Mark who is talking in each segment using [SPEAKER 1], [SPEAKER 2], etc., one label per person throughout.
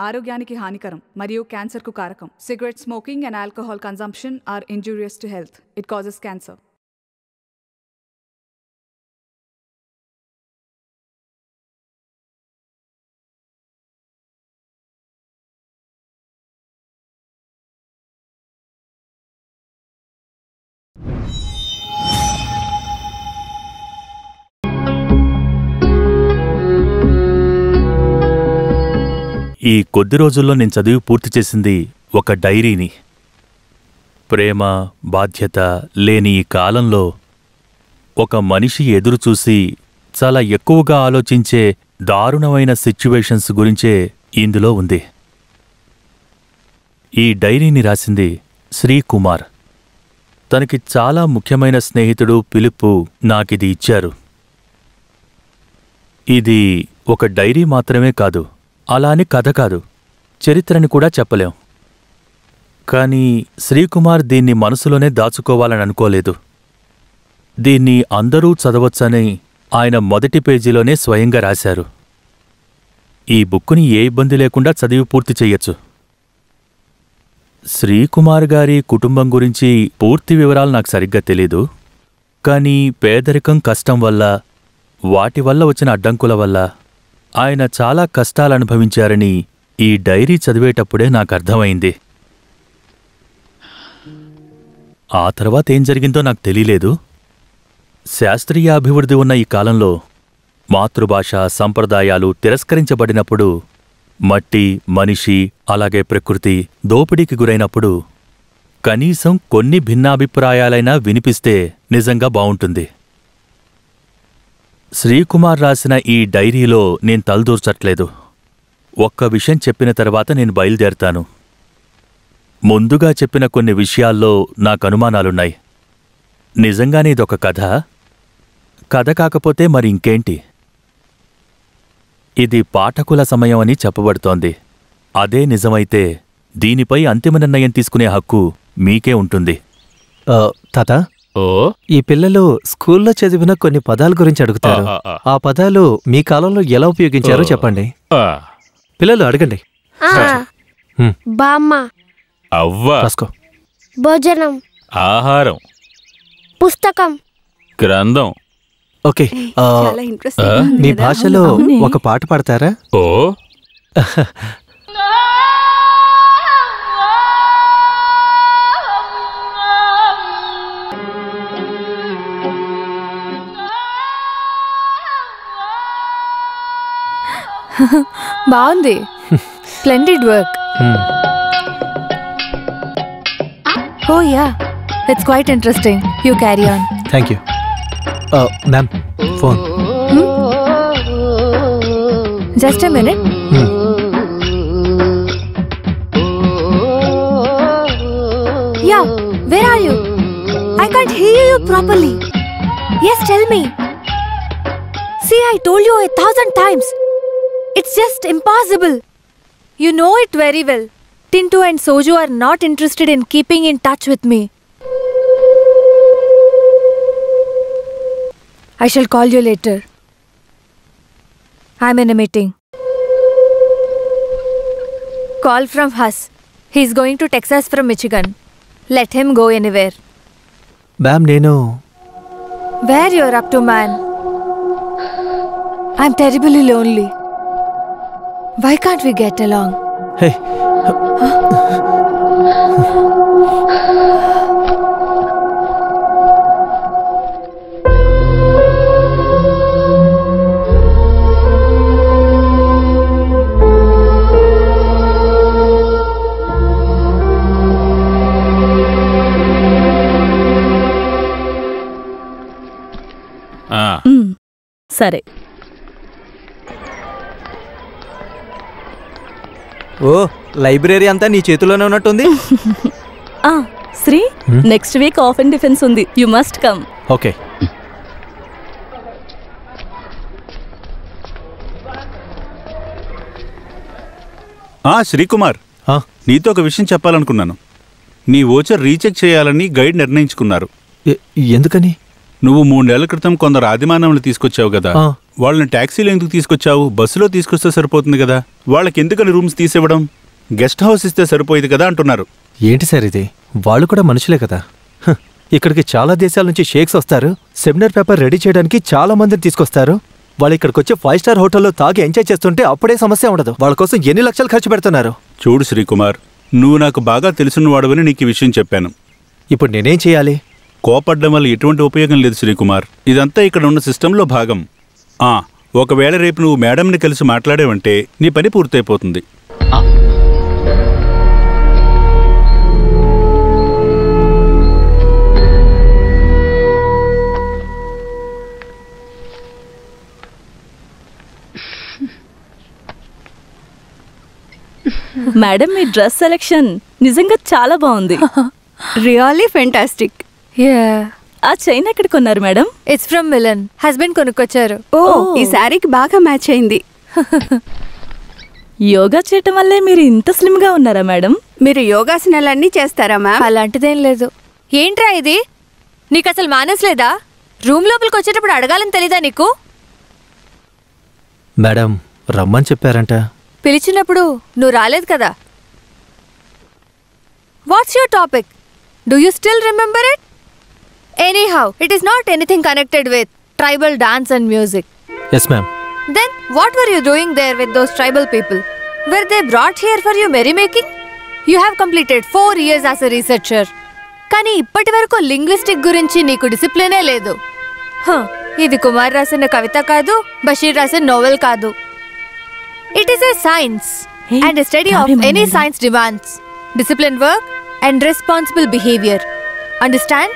[SPEAKER 1] ఆరోగ్యానికి హానికరం మరియు క్యాన్సర్కు కారకం. Cigarette smoking and alcohol consumption are injurious to health. It causes cancer.
[SPEAKER 2] ఈ కొద్ది రోజుల్లో నేను చదివి పూర్తి చేసింది ఒక డైరీని. ప్రేమ, బాధ్యత లేని ఈ కాలంలో ఒక మనిషి ఎదురుచూసి చాలా ఎక్కువగా ఆలోచించే దారుణమైన సిచ్యువేషన్స్ గురించే ఇందులో ఉంది. ఈ డైరీని రాసింది శ్రీకుమార్. తనకి చాలా ముఖ్యమైన స్నేహితుడు ఫిలిప్పు నాకిది ఇచ్చారు. ఇది ఒక డైరీ మాత్రమే కాదు, అలా అని కథ కాదు, చరిత్రని కూడా చెప్పలేం. కానీ శ్రీకుమార్ దీన్ని మనసులోనే దాచుకోవాలని అనుకోలేదు. దీన్ని అందరూ చదవచ్చని ఆయన మొదటి పేజీలోనే స్వయంగా రాశారు. ఈ బుక్కుని ఏ ఇబ్బంది లేకుండా చదివి పూర్తి చెయ్యొచ్చు. శ్రీకుమార్ గారి కుటుంబం గురించి పూర్తి వివరాలు నాకు సరిగ్గా తెలీదు. కానీ పేదరికం, కష్టం వల్ల, వాటి వల్ల వచ్చిన అడ్డంకుల వల్ల ఆయన చాలా కష్టాలనుభవించారని ఈ డైరీ చదివేటప్పుడే నాకు అర్థమైంది. ఆ తర్వాత ఏం జరిగిందో నాకు తెలీలేదు. శాస్త్రీయ అభివృద్ధి ఉన్న ఈ కాలంలో మాతృభాష, సంప్రదాయాలు తిరస్కరించబడినప్పుడు, మట్టి, మనిషి, అలాగే ప్రకృతి దోపిడీకి గురైనప్పుడు కనీసం కొన్ని భిన్నాభిప్రాయాలైనా వినిపిస్తే నిజంగా బావుంటుంది. శ్రీకుమార్ రాసిన ఈ డైరీలో నేను తలదూర్చట్లేదు. ఒక్క విషయం చెప్పిన తర్వాత నేను బయలుదేరతాను. ముందుగా చెప్పిన కొన్ని విషయాల్లో నాకు అనుమానాలున్నాయి. నిజంగానే ఇదొక కథ? కథ కాకపోతే మరి ఇంకేంటి? ఇది పాఠకుల సమయం అని చెప్పబడుతోంది. అదే నిజమైతే దీనిపై అంతిమ నిర్ణయం తీసుకునే హక్కు మీకే ఉంటుంది.
[SPEAKER 3] తాత, ఈ పిల్లలు స్కూల్లో చదివిన కొన్ని పదాల గురించి అడుగుతారు. ఆ పదాలు మీ కాలంలో ఎలా ఉపయోగించారో చెప్పండి. పిల్లలు అడగండి.
[SPEAKER 4] బామ్మ,
[SPEAKER 5] అవ్వ,
[SPEAKER 4] భోజనం,
[SPEAKER 5] ఆహారం,
[SPEAKER 4] పుస్తకం,
[SPEAKER 5] గ్రంథం.
[SPEAKER 3] ఓకే, మీ భాషలో ఒక పాట పాడతారా?
[SPEAKER 5] ఓ
[SPEAKER 6] బాగుంది. Splendid work. Oh yeah, it's quite interesting. You carry on.
[SPEAKER 3] Thank you. Ma'am, phone.
[SPEAKER 6] Just a minute. Yeah, where are you? I can't hear you properly. Yes, tell me. See, I told you 1,000 times. It's just impossible. You know it very well. Tintu and Soju are not interested in keeping in touch with me. I shall call you later. I'm in a meeting. Call from Huss. He's going to Texas from Michigan. Let him go anywhere.
[SPEAKER 3] Ma'am, nenu.
[SPEAKER 6] Where you're up to, man? I'm terribly lonely. Why can't we get along?
[SPEAKER 3] Hey.
[SPEAKER 7] సరే.
[SPEAKER 3] ఓ, library అంతా నీ చేతిలోనే ఉన్నట్టుంది.
[SPEAKER 7] Sri, next week off and defence ఉంది. You must come.
[SPEAKER 3] Okay.
[SPEAKER 8] Sreekumar, నీతో ఒక విషయం చెప్పాలనుకున్నాను. నీ ఓచర్ రీచెక్ చేయాలని గైడ్ నిర్ణయించుకున్నారు.
[SPEAKER 3] ఎందుకని?
[SPEAKER 8] నువ్వు 3 నెలల క్రితం కొందరు ఆదిమానవులు తీసుకొచ్చావు కదా, వాళ్ళని టాక్సీలో ఎందుకు తీసుకొచ్చావు? బస్సులో తీసుకొస్తే సరిపోతుంది కదా. వాళ్ళకి ఎందుకని రూమ్స్ తీసివ్వడం? గెస్ట్ హౌస్ ఇస్తే సరిపోయేది కదా అంటున్నారు.
[SPEAKER 3] ఏంటి సార్ ఇది? వాళ్ళు కూడా మనుషులే కదా. ఇక్కడికి చాలా దేశాల నుంచి షేక్స్ వస్తారు, సెమినార్ పేపర్ రెడీ చేయడానికి చాలా మందిని తీసుకొస్తారు. వాళ్ళు ఇక్కడికి వచ్చి 5 స్టార్ హోటల్లో తాగి ఎంజాయ్ చేస్తుంటే అప్పుడే సమస్య ఉండదు. వాళ్ళ కోసం ఎన్ని లక్షలు ఖర్చు పెడుతున్నారు?
[SPEAKER 8] చూడు శ్రీకుమార్, నువ్వు నాకు బాగా తెలిసిన వాడవని నీకు ఈ విషయం చెప్పాను.
[SPEAKER 3] ఇప్పుడు నేనేం చేయాలి?
[SPEAKER 8] కోపడ్డం వల్ల ఎటువంటి ఉపయోగం లేదు శ్రీకుమార్. ఇదంతా ఇక్కడ ఉన్న సిస్టంలో భాగం. ఒకవేళ రేపు నువ్వు మేడంని కలిసి మాట్లాడేవంటే నీ పని పూర్తయిపోతుంది.
[SPEAKER 7] మేడం, మీ డ్రెస్ సెలెక్షన్ నిజంగా చాలా బాగుంది.
[SPEAKER 6] Really fantastic.
[SPEAKER 7] ఆ చైన్ ఎక్కడ కొన్నారు madam?
[SPEAKER 6] It's from Milan. Husband కొనుక్కొచ్చారు.
[SPEAKER 9] ఈ శారీకి బాగా మ్యాచ్ అయింది.
[SPEAKER 7] యోగా చేయటం వల్లే మీరు ఇంత స్లిమ్ గా ఉన్నారా మేడం?
[SPEAKER 9] మీరు యోగాసనాలన్నీ చేస్తారా మ్యామ్?
[SPEAKER 6] అలాంటిదేం లేదు. ఏంట్రా ఇది? నీకు అసలు మేనర్స్ లేదా? రూమ్ లోపలికి వచ్చేటప్పుడు అడగాలని తెలీదా నీకు?
[SPEAKER 3] మేడం రమ్మని చెప్పారంట.
[SPEAKER 6] పిలిచినప్పుడు నువ్వు రాలేదు కదా. What's your topic? Do you still remember it? Anyhow, it is not anything connected with tribal dance and music.
[SPEAKER 3] Yes ma'am.
[SPEAKER 6] Then what were you doing there with those tribal people? Were they brought here for your merrymaking? You have completed 4 years as a researcher. కానీ ఇప్పటి వరకు linguistic గురించి నీకు డిసిప్లినే లేదు. ఇది కుమార్ రాసిన కవిత కాదు, బషీర్ రాసిన నోవెల్ కాదు. It is a science, and a study of any science demands disciplined work and responsible behavior. Understand?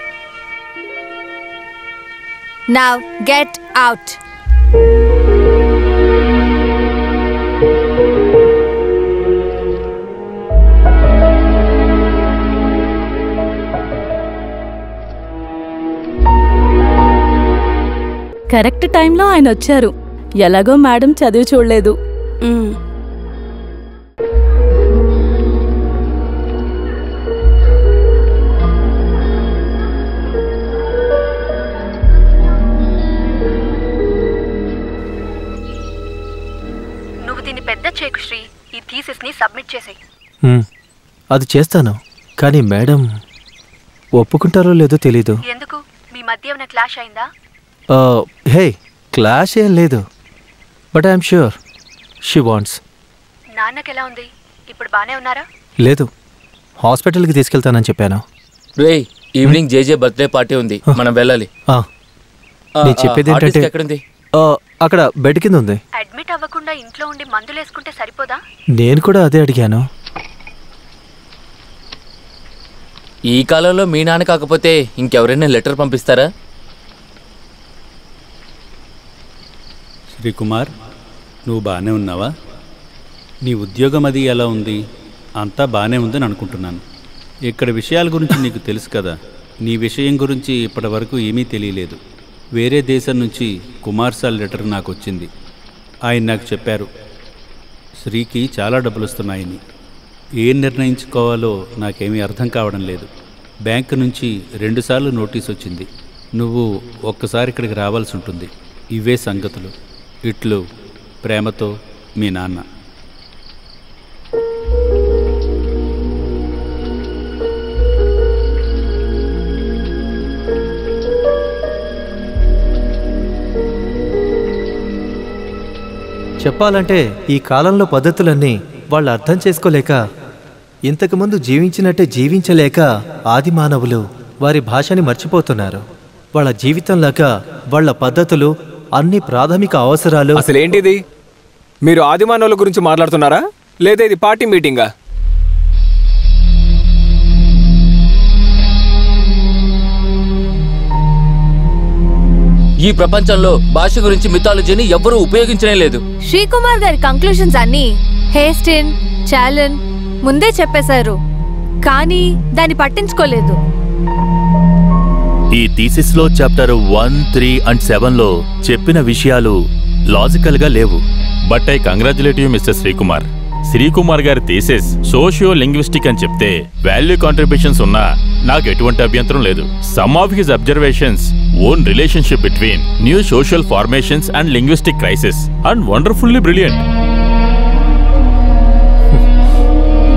[SPEAKER 6] Now get out.
[SPEAKER 7] Correct టైంలో ఆయన వచ్చారు. ఎలాగో మేడం చదివి చూడలేదు.
[SPEAKER 9] నువ్వు దీన్ని పెద్ద చేయకు శ్రీ. ఈ థీసిస్ ని సబ్మిట్ చేసేయ్.
[SPEAKER 3] అది చేస్తాను, కానీ మేడం ఒప్పుకుంటారో లేదో తెలీదు.
[SPEAKER 9] ఎందుకు? మీ మధ్య ఏమైనా క్లాష్ అయిందా?
[SPEAKER 3] హే, క్లాష్ ఏం లేదు, but I'm sure she wants.
[SPEAKER 9] నాన్నకెలా ఉంది? ఇప్పుడు బానే ఉన్నారా?
[SPEAKER 3] లేదు, హాస్పిటల్కి తీసుకెళ్తానని చెప్పాను.
[SPEAKER 10] రే, ఈవినింగ్ జేజే బర్త్డే పార్టీ ఉంది, మనం వెళ్ళాలి.
[SPEAKER 3] నేను చెప్పేది ఏంటంటే అక్కడ బెడ్ కింద ఉంది.
[SPEAKER 9] అడ్మిట్ అవ్వకుండా ఇంట్లో ఉండి మందులు వేసుకుంటే సరిపోదా?
[SPEAKER 3] నేను కూడా అదే అడిగాను.
[SPEAKER 10] ఈ కాలంలో మీ నాన్న కాకపోతే ఇంకెవరైనా లెటర్ పంపిస్తారా?
[SPEAKER 8] శ్రీకుమార్, నువ్వు బాగానే ఉన్నావా? నీ ఉద్యోగం అది ఎలా ఉంది? అంతా బాగానే ఉందని అనుకుంటున్నాను. ఇక్కడ విషయాల గురించి నీకు తెలుసు కదా. నీ విషయం గురించి ఇప్పటి వరకు ఏమీ తెలియలేదు. వేరే దేశం నుంచి కుమార్ సాల్ లెటర్ నాకు వచ్చింది. ఆయన నాకు చెప్పారు శ్రీకి చాలా డబ్బులు వస్తున్నాయని. ఏం నిర్ణయించుకోవాలో నాకేమీ అర్థం కావడం లేదు. బ్యాంకు నుంచి 2 సార్లు నోటీస్ వచ్చింది. నువ్వు ఒక్కసారి ఇక్కడికి రావాల్సి ఉంటుంది. ఇవే సంగతులు. ఇట్లు ప్రేమతో మీ నాన్న.
[SPEAKER 3] చెప్పాలంటే ఈ కాలంలో పద్ధతులన్నీ వాళ్ళు అర్థం చేసుకోలేక, ఇంతకుముందు జీవించినట్టే జీవించలేక ఆది మానవులు వారి భాషని మర్చిపోతున్నారు. వాళ్ళ జీవితంలాగా వాళ్ళ పద్ధతులు, అన్ని ప్రాథమిక అవసరాలు.
[SPEAKER 11] అసలేంటిది? మీరు ఆది మానవుల గురించి మాట్లాడుతున్నారా, లేదా ఇది పార్టీ మీటింగా?
[SPEAKER 10] ఈ ప్రపంచంలో భాష గురించి మిథాలజీని ఎవ్వరూ ఉపయోగించనే లేదు.
[SPEAKER 6] శ్రీకుమార్ గారి కంక్లూషన్స్ అన్ని హేస్టిన్, చాలన్ ముందే చెప్పేశారు, కానీ దాన్ని పట్టించుకోలేదు.
[SPEAKER 2] ఈ థీసిస్లో చాప్టర్ 1, 3 and 7లో చెప్పిన విషయాలు లాజికల్గా లేవు.
[SPEAKER 5] But I congratulate you mister Srikumar. Srikumar గారి థీసిస్ సోషియో లింగ్విస్టిక్ అని చెప్తే వాల్యూ కాంట్రిబ్యూషన్స్ ఉన్నా నాకు ఎటువంటి అభ్యంతరం లేదు. Some of his observations own relationship between new social formations and linguistic crisis and wonderfully brilliant.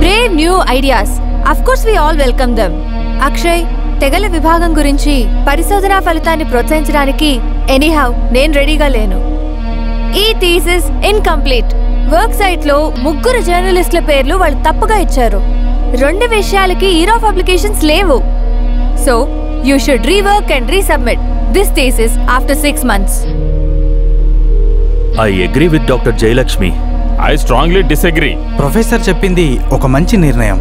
[SPEAKER 6] Brave new ideas, of course we all welcome them. Akshay, తెగల విభాగం గురించి పరిశోధనా ఫలితాన్ని ప్రోత్సహించడానికి ఎనీహౌ నేను రెడీగా లేను. ఈ థీసిస్ ఇన్కంప్లీట్. వర్క్ సైట్ లో 3 జర్నలిస్టుల పేర్లు వాళ్ళు తప్పుగా ఇచ్చారు. 2 విషయాలకి ఇయర్ ఆఫ్ అప్లికేషన్స్ లేవు. So you should rework and resubmit this thesis after 6 months.
[SPEAKER 2] I agree with doctor Jayalakshmi.
[SPEAKER 5] I strongly disagree.
[SPEAKER 12] Professor చెప్పింది ఒక మంచి నిర్ణయం.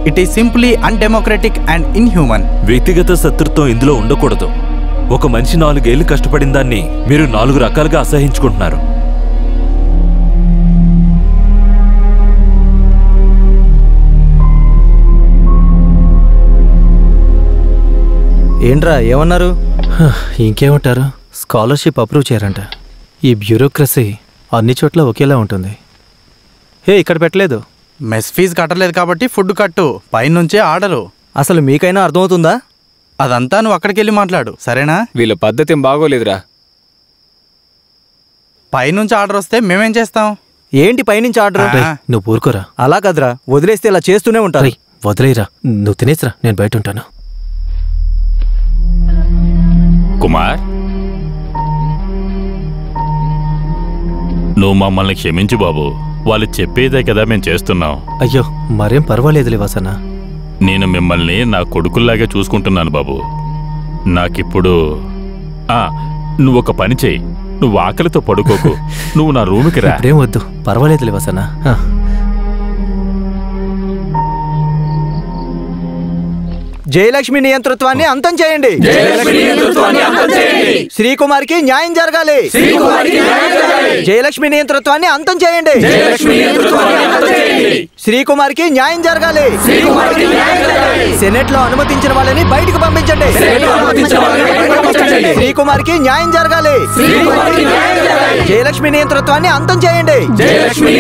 [SPEAKER 12] It is simply undemocratic and inhuman.
[SPEAKER 13] వ్యక్తిగత శత్రుత్వం ఇందులో ఉండకూడదు. ఒక మనిషి 4 ఏళ్లు కష్టపడిన దాన్ని మీరు 4 రకాలుగా అసహించుకుంటున్నారు.
[SPEAKER 3] ఏంట్రా ఏమన్నారు? ఇంకేమంటారు, స్కాలర్షిప్ అప్రూవ్ చేయరంట. ఈ బ్యూరోక్రసీ అన్ని చోట్ల ఒకేలా ఉంటుంది. ఇక్కడ పెట్టలేదు.
[SPEAKER 12] మెస్ ఫీజు కట్టలేదు కాబట్టి ఫుడ్ కట్టు, పైనుంచే ఆర్డరు.
[SPEAKER 3] అసలు మీకైనా అర్థమవుతుందా?
[SPEAKER 12] అదంతా నువ్వు అక్కడికి వెళ్ళి మాట్లాడు, సరేనా?
[SPEAKER 11] వీళ్ళ పద్ధతి ఏం బాగోలేదురా.
[SPEAKER 12] పైనుంచి ఆర్డర్ వస్తే మేమేం చేస్తాం?
[SPEAKER 3] ఏంటి పైనుంచి ఆర్డర్? నువ్వు ఊరుకోరా. అలా కదరా, వదిలేస్తే ఇలా చేస్తూనే ఉంటారు. వదిలేరా, నువ్వు తినేసిరా, నేను బయట ఉంటాను.
[SPEAKER 5] కుమార్, నువ్వు మమ్మల్ని క్షమించు బాబు. వాళ్ళు చెప్పేదే కదా మేము చేస్తున్నాం.
[SPEAKER 3] అయ్యో మరేం పర్వాలేదులే వాసన.
[SPEAKER 5] నేను మిమ్మల్ని నా కొడుకుల్లాగే చూసుకుంటున్నాను బాబు. నాకిప్పుడు నువ్వు ఒక పని చెయ్యి. నువ్వు ఆకలితో పడుకోకు, నువ్వు నా రూమ్కి రా.
[SPEAKER 3] ఇప్పుడేం వద్దు, పర్వాలేదులే వాసన. జయలక్ష్మి నియంతృత్వాన్ని అంతం చేయండి. శ్రీకుమార్కి న్యాయం జరగాలి. జయలక్ష్మి నియంతృత్వాన్ని అంతం చేయండి. శ్రీకుమార్కి న్యాయం జరగాలి. సెనెట్ లో అనుమతించిన వాళ్ళని బయటకు పంపించండి. శ్రీకుమార్కి న్యాయం జరగాలి. జయలక్ష్మి నియంతృత్వాన్ని అంతం చేయండి. జయలక్ష్మి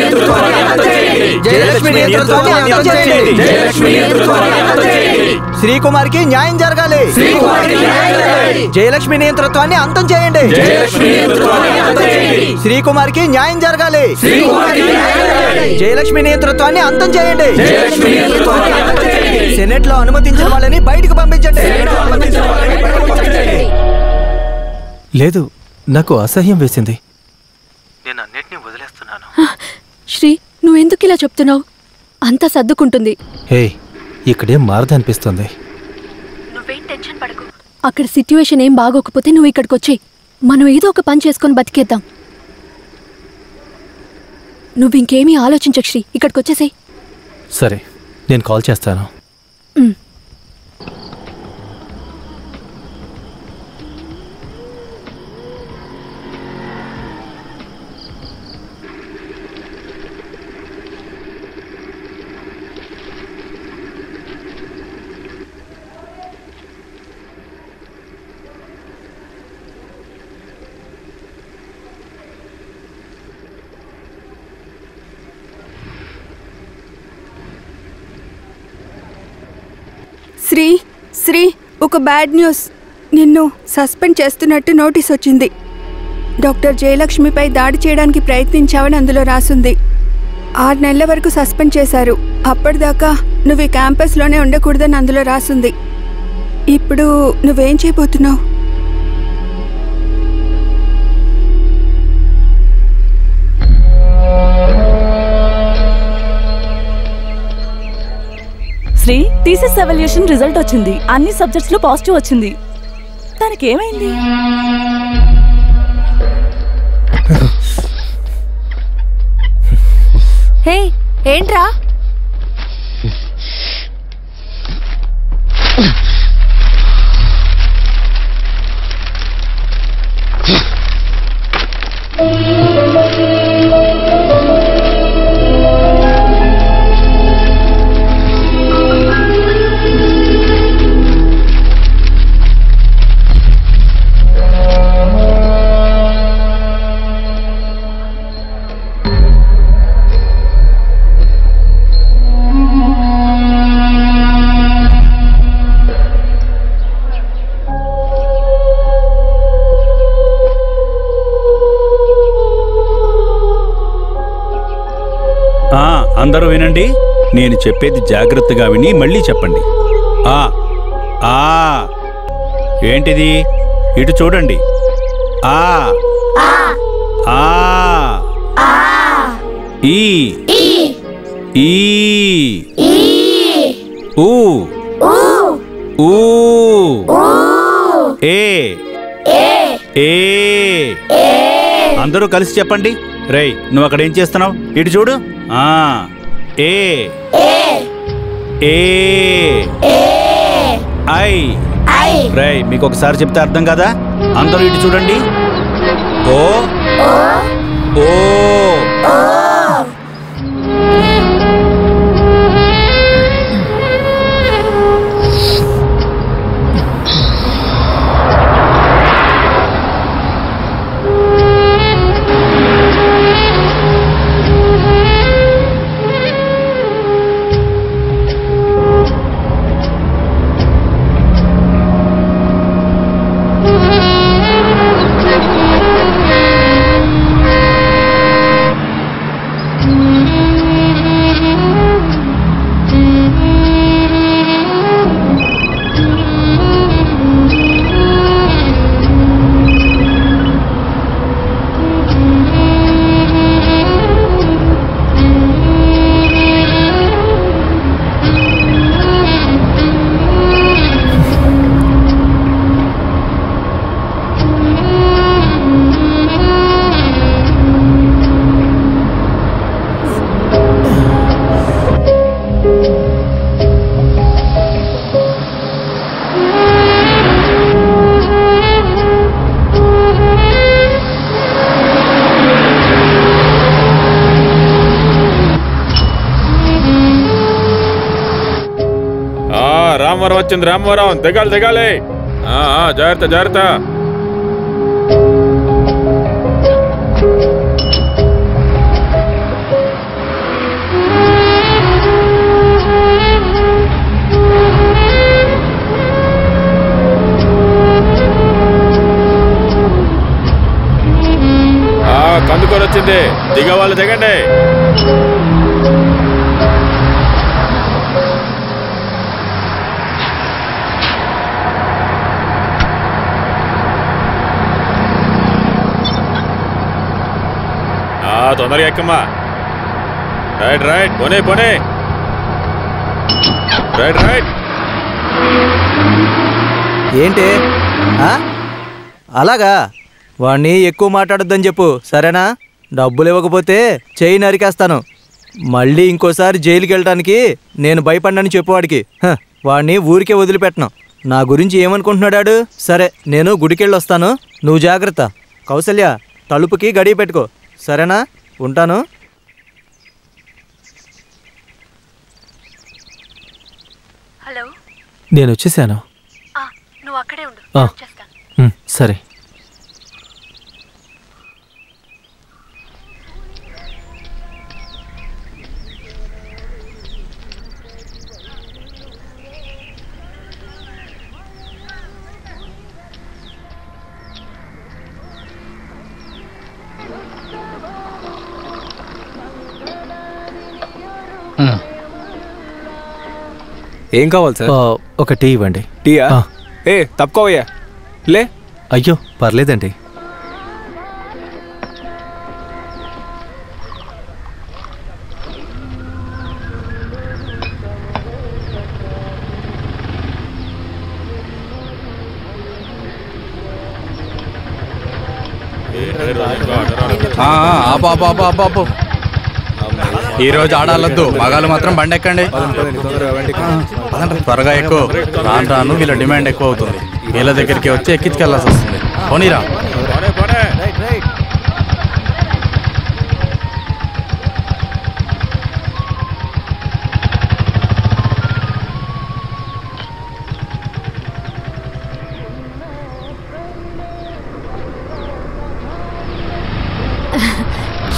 [SPEAKER 3] నియంతృత్వాన్ని అంతం చేయండి. శ్రీకుమార్కి న్యాయం జరగాలి. జయలక్ష్మి నియంతృత్వాన్ని అంతం చేయండి. శ్రీకుమార్కి న్యాయం జరగాలి. జయలక్ష్మి నియంతృత్వాన్ని అంతం చేయండి. సెనెట్ లో అనుమతించిన వాళ్ళని బయటకు పంపించండి. లేదు, నాకు అసహ్యం వేసింది. నేను అన్నిటినీ వదిలేస్తున్నాను.
[SPEAKER 7] శ్రీ, నువ్వెందుకు ఇలా చెప్తున్నావు? అంతా సర్దుకుంటుంది.
[SPEAKER 3] హే, ఇక్కడేం మారదనిపిస్తుంది.
[SPEAKER 9] నువ్వేం టెన్షన్ పడకు.
[SPEAKER 7] అక్కడ సిట్యుయేషన్ ఏం బాగోకపోతే నువ్వు ఇక్కడికి వచ్చేయి. మనం ఏదో ఒక పని చేసుకొని బతికేద్దాం. నువ్వు ఇంకేమీ ఆలోచించకు శ్రీ, ఇక్కడికి వచ్చేసేయ్.
[SPEAKER 3] సరే, నేను కాల్ చేస్తాను.
[SPEAKER 14] శ్రీ, ఒక బ్యాడ్ న్యూస్. నిన్ను సస్పెండ్ చేస్తున్నట్టు నోటీస్ వచ్చింది. డాక్టర్ జయలక్ష్మిపై దాడి చేయడానికి ప్రయత్నించావని అందులో రాసుంది. 6 నెలల వరకు సస్పెండ్ చేశారు. అప్పటిదాకా నువ్వు ఈ క్యాంపస్లోనే ఉండకూడదని అందులో రాసుంది. ఇప్పుడు నువ్వేం చేయబోతున్నావు?
[SPEAKER 7] శ్రీ, థీసిస్ ఎవాల్యుయేషన్ రిజల్ట్ వచ్చింది. అన్ని సబ్జెక్ట్స్ లో పాజిటివ్ వచ్చింది. తనకేమైంది?
[SPEAKER 6] హే, ఏంట్రా?
[SPEAKER 8] అందరూ వినండి, నేను చెప్పేది జాగ్రత్తగా విని మళ్ళీ చెప్పండి. ఆ ఆ ఏంటిది? ఇటు చూడండి. ఆ ఆ ఈ ఈ ఊ ఊ ఏ ఏ అందరూ కలిసి చెప్పండి. రేయ్, నువ్వు అక్కడ ఏం చేస్తున్నావు? ఇటు చూడు. ఆ ఏ ఏ ఐ. రేయ్, మీకు ఒకసారి చెప్తే అర్థం కదా? అందరూ ఇటు చూడండి. ఓ ఓ
[SPEAKER 5] రామవరం వచ్చింది, రామవరం. దిగాలి దిగాలి. జాగ్రత్త జాగ్రత్త. కందుకొని వచ్చింది, దిగవాళ్ళు దిగండి. తొందరగా ఎక్కమ్మా. రైట్ రైట్, పోనీ పోనీ. Right right.
[SPEAKER 3] ఏంటి అలాగా? వాణ్ణి ఎక్కువ మాట్లాడొద్దని చెప్పు, సరేనా? డబ్బులు ఇవ్వకపోతే చెయ్యి నరికేస్తాను. మళ్ళీ ఇంకోసారి జైలుకి వెళ్ళడానికి నేను భయపడ్డాను చెప్పు వాడికి. వాడిని ఊరికే వదిలిపెట్టను. నా గురించి ఏమనుకుంటున్నాడాడు? సరే, నేను గుడికెళ్ళి వస్తాను, నువ్వు జాగ్రత్త. కౌసల్య, తలుపుకి గడియ పెట్టుకో, సరేనా? ఉంటాను.
[SPEAKER 9] హలో,
[SPEAKER 3] నేను వచ్చేసాను.
[SPEAKER 9] నువ్వు అక్కడే ఉండు.
[SPEAKER 3] సరే.
[SPEAKER 11] ఏం కావాలి సార్?
[SPEAKER 3] ఒక టీ ఇవ్వండి.
[SPEAKER 11] టీయా? తప్పుకోవయ్యా. లే.
[SPEAKER 3] అయ్యో పర్లేదండి.
[SPEAKER 12] ఆపు. ఈరోజు ఆడాలొద్దు, మగాళ్ళు మాత్రం బండి ఎక్కండి. త్వరగా ఎక్కువ. రాను రాను వీళ్ళ డిమాండ్ ఎక్కువ అవుతుంది. వీళ్ళ దగ్గరికి వచ్చి ఎక్కించుకెళ్ళాల్సి వస్తుంది. పోనీరా.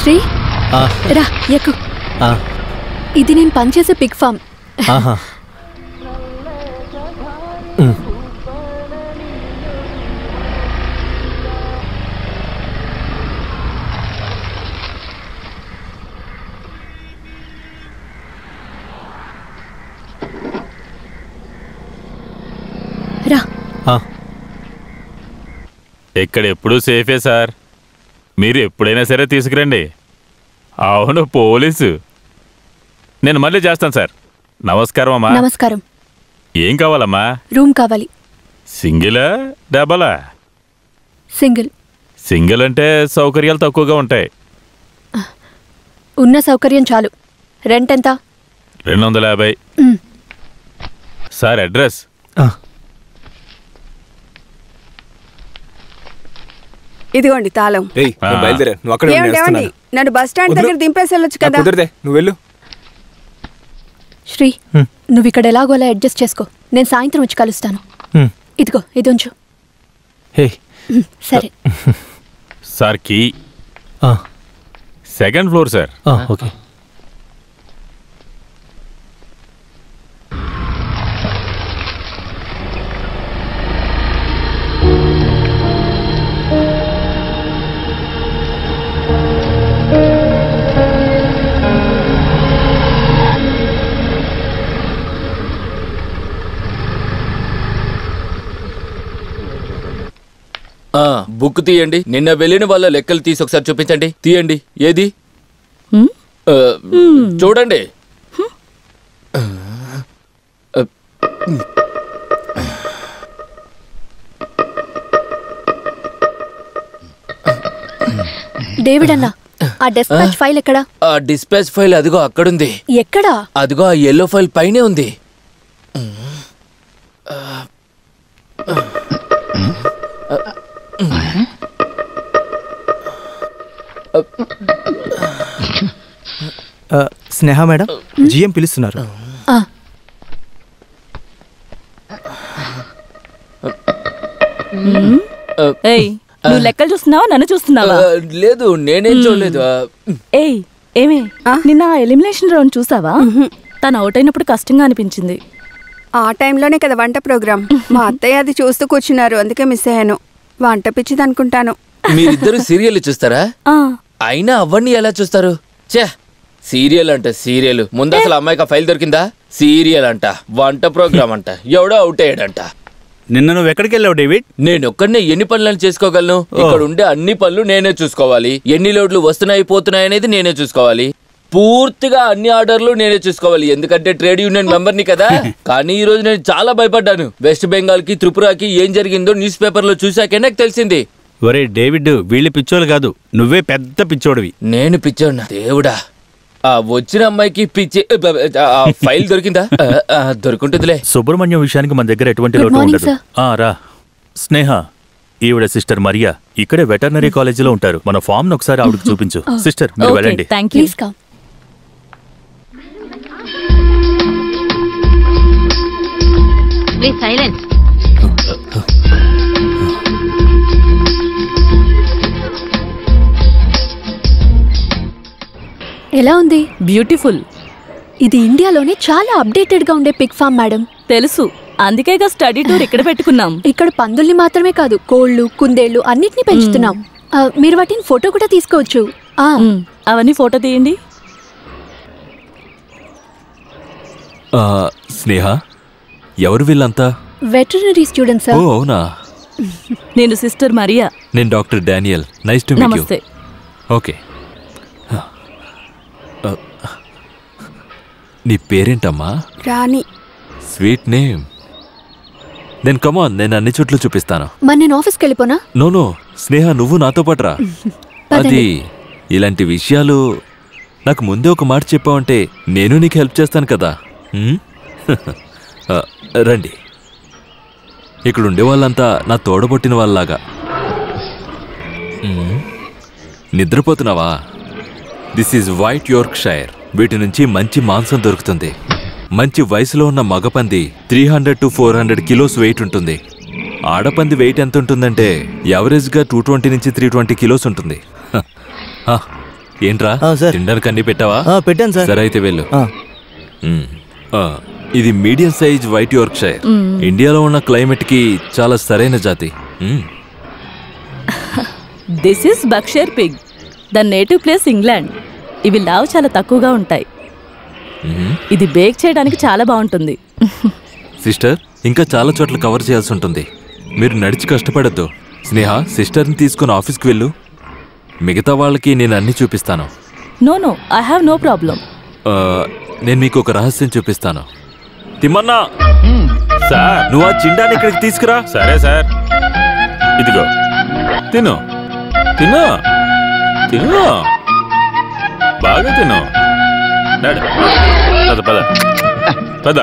[SPEAKER 6] శ్రీ, రా ఎక్కు. ఇది నేను పనిచేసే పిగ్ ఫామ్. రా.
[SPEAKER 5] ఇక్కడ ఎప్పుడూ సేఫే సార్, మీరు ఎప్పుడైనా సరే తీసుకురండి. అవును, పోలీసు. నేను మళ్ళీ చేస్తాను సార్. నమస్కారం అమ్మా.
[SPEAKER 6] నమస్కారం.
[SPEAKER 5] ఏం కావాలమ్మా?
[SPEAKER 6] రూమ్ కావాలి.
[SPEAKER 5] సింగిలా డబలా?
[SPEAKER 6] సింగిల్.
[SPEAKER 5] సింగిల్ అంటే సౌకర్యాలు తక్కువగా ఉంటాయి.
[SPEAKER 6] ఉన్న సౌకర్యం చాలు. రెంట్ ఎంత?
[SPEAKER 5] 250. Sir address?
[SPEAKER 14] ఇదిగోండి తాళం.
[SPEAKER 11] బయలుదేరా, నువ్వు అక్కడ
[SPEAKER 14] నన్ను బస్ స్టాండ్ దగ్గర దింపేసి వెళ్ళొచ్చు కదా.
[SPEAKER 11] కుదరదే, నువ్వు వెళ్ళు.
[SPEAKER 6] శ్రీ, నువ్వు ఇక్కడ ఎలాగో అలా అడ్జస్ట్ చేసుకో. నేను సాయంత్రం వచ్చి కలుస్తాను. ఇదిగో ఇది ఉంచు. సరే
[SPEAKER 5] sir key 2nd floor sir.
[SPEAKER 3] Okay.
[SPEAKER 10] Book తీయండి. నిన్న వెళ్ళిన వాళ్ళ లెక్కలు తీసి ఒకసారి చూపించండి. తీయండి. ఏది? చూడండి.
[SPEAKER 6] డేవిడ్ అన్న, ఆ డిస్పాచ్ ఫైల్ ఎక్కడా?
[SPEAKER 10] ఆ డిస్పాచ్ ఫైల్ అదిగో అక్కడుంది.
[SPEAKER 6] ఎక్కడా?
[SPEAKER 10] అదిగో ఆ yellow ఫైల్ పైనే ఉంది.
[SPEAKER 12] స్నేహ మేడం, జిఎం పిలుస్తున్నారు.
[SPEAKER 7] నువ్వు లెక్కలు చూస్తున్నావా, నన్ను చూస్తున్నావా?
[SPEAKER 10] లేదు, నేనేం చూడలేదు.
[SPEAKER 7] ఏయ్ ఏమే, నిన్న ఎలిమినేషన్ రౌండ్ చూసావా? తను అవుట్ అయినప్పుడు కష్టంగా అనిపించింది.
[SPEAKER 14] ఆ టైంలోనే కదా వంట ప్రోగ్రామ్. మా అత్తయ్య అది చూస్తూ కూర్చున్నారు, అందుకే మిస్ అయ్యాను. వంట పిచ్చిది అనుకుంటాను.
[SPEAKER 10] మీరిద్దరు సీరియల్ చూస్తారా? అయినా అవన్నీ ఎలా చూస్తారు? చే, సీరియల్ అంట సీరియల్. ముందు అసలు అమ్మాయికి ఫైల్ దొరికిందా? సీరియల్ అంట, వంట ప్రోగ్రామ్ అంట, ఎవడో అవుట్ అయ్యాడంట.
[SPEAKER 8] నిన్న నువ్వు ఎక్కడికి వెళ్ళావు డేవిడ్?
[SPEAKER 10] నేను ఒక్కడనే ఎన్ని పనులను చేసుకోగలను? ఇక్కడ ఉండే అన్ని పనులు నేనే చూసుకోవాలి. ఎన్ని లోడ్లు వస్తున్నాయి పోతున్నాయి అనేది నేనే చూసుకోవాలి. పూర్తిగా అన్ని ఆర్డర్లు నేనే చూసుకోవాలి, ఎందుకంటే ట్రేడ్ యూనియన్ మెంబర్ని కదా. కానీ ఈ రోజు నేను చాలా భయపడ్డాను. వెస్ట్ బెంగాల్ కి త్రిపురకి ఏం జరిగిందో న్యూస్ పేపర్ లో చూసాకే నాకు తెలిసింది.
[SPEAKER 8] ఒరే డేవిడ్, వీళ్ళు పిచ్చోళ్ళు కాదు, నువ్వే పెద్ద పిచ్చోడివి.
[SPEAKER 10] నేను పిచ్చోడినా? దేవుడా, ఆ వచ్చిన అమ్మాయికి పిచ్చి ఫైల్ దొరికిందా? దొరుకుంటుందిలే.
[SPEAKER 2] సుబ్రహ్మణ్యం విషయానికి మన దగ్గర ఎటువంటి లోటు ఉండదు. రా స్నేహ, ఈవిడ సిస్టర్ మరియా ఇక్కడే వెటర్నరీ కాలేజీలో ఉంటారు. మన ఫామ్ ను ఒకసారి ఆవిడకి చూపించు. సిస్టర్ మీరు వెళ్ళండి.
[SPEAKER 15] Please silence.
[SPEAKER 6] ఎలా ఉంది?
[SPEAKER 7] బ్యూటిఫుల్.
[SPEAKER 6] ఇది ఇండియాలోనే చాలా అప్డేటెడ్ గా ఉండే పిగ్ ఫామ్ మేడం.
[SPEAKER 7] తెలుసు, అందుకేగా స్టడీ టూర్ ఇక్కడ పెట్టుకున్నాం.
[SPEAKER 6] ఇక్కడ పందుల్ని మాత్రమే కాదు, కోళ్లు, కుందేళ్లు అన్నిటిని పెంచుతున్నాం. మీరు వాటిని ఫోటో కూడా తీసుకోవచ్చు.
[SPEAKER 7] అవన్నీ ఫోటో తీయండి.
[SPEAKER 13] స్నేహ, ఎవరు వీళ్ళంతా?
[SPEAKER 6] Veterinary students.
[SPEAKER 13] ఓ అవునా.
[SPEAKER 7] నేను సిస్టర్ మరియా.
[SPEAKER 13] నేను doctor Daniel. Nice to meet you.
[SPEAKER 7] నమస్తే.
[SPEAKER 13] ఓకే. నీ పేరేంటమ్మా?
[SPEAKER 14] Rani.
[SPEAKER 13] Sweet name. Then come on, నేను అన్ని చోట్ల చూపిస్తాను.
[SPEAKER 6] మరి నేను ఆఫీస్కి వెళ్ళిపోనా?
[SPEAKER 13] నో, స్నేహ నువ్వు నాతో పాటు రా. అది ఇలాంటి విషయాలు నాకు ముందే ఒక మాట చెప్పావంటే నేను నీకు హెల్ప్ చేస్తాను కదా. రండి. ఇక్కడ ఉండే వాళ్ళంతా నా తోడబొట్టిన వాళ్ళలాగా. నిద్రపోతున్నావా? This is White Yorkshire. వీటి నుంచి మంచి మాంసం దొరుకుతుంది. మంచి వయసులో ఉన్న మగపంది 300 to 400 కిలోస్ వెయిట్ ఉంటుంది. ఆడపంది వెయిట్ ఎంత ఉంటుందంటే యావరేజ్గా 220 నుంచి 320 కిలోస్ ఉంటుంది. ఏంట్రా తినడానికి అన్ని పెట్టావా?
[SPEAKER 12] పెట్టాను సార్.
[SPEAKER 13] సరే అయితే వెళ్ళు. ఇది మీడియం సైజ్ వైట్ యార్క్షైర్. ఇండియాలో ఉన్న క్లైమేట్ కి చాలా సరైన జాతి.
[SPEAKER 7] This is Berkshire pig. The native place England. ఇవి లావు చాలా తక్కువగా ఉంటాయి. ఇది బేక్ చేయడానికి చాలా బాగుంటుంది.
[SPEAKER 13] సిస్టర్, ఇంకా చాలా చోట్ల కవర్ చేయాల్సి ఉంటుంది. మీరు నడిచి కష్టపడద్దు. స్నేహ, సిస్టర్ని తీసుకుని ఆఫీస్కి వెళ్ళు. మిగతా వాళ్ళకి నేను అన్నీ చూపిస్తాను.
[SPEAKER 7] No I have no problem.
[SPEAKER 13] నేను మీకు ఒక రహస్యం చూపిస్తాను. తిమ్మన్నా,
[SPEAKER 5] సార్
[SPEAKER 13] నువ్వు ఆ చిండాన్ని ఇక్కడికి తీసుకురా.
[SPEAKER 5] సరే సార్, ఇదిగో తిను తిను తిను, బాగా తిను. పద పద పద.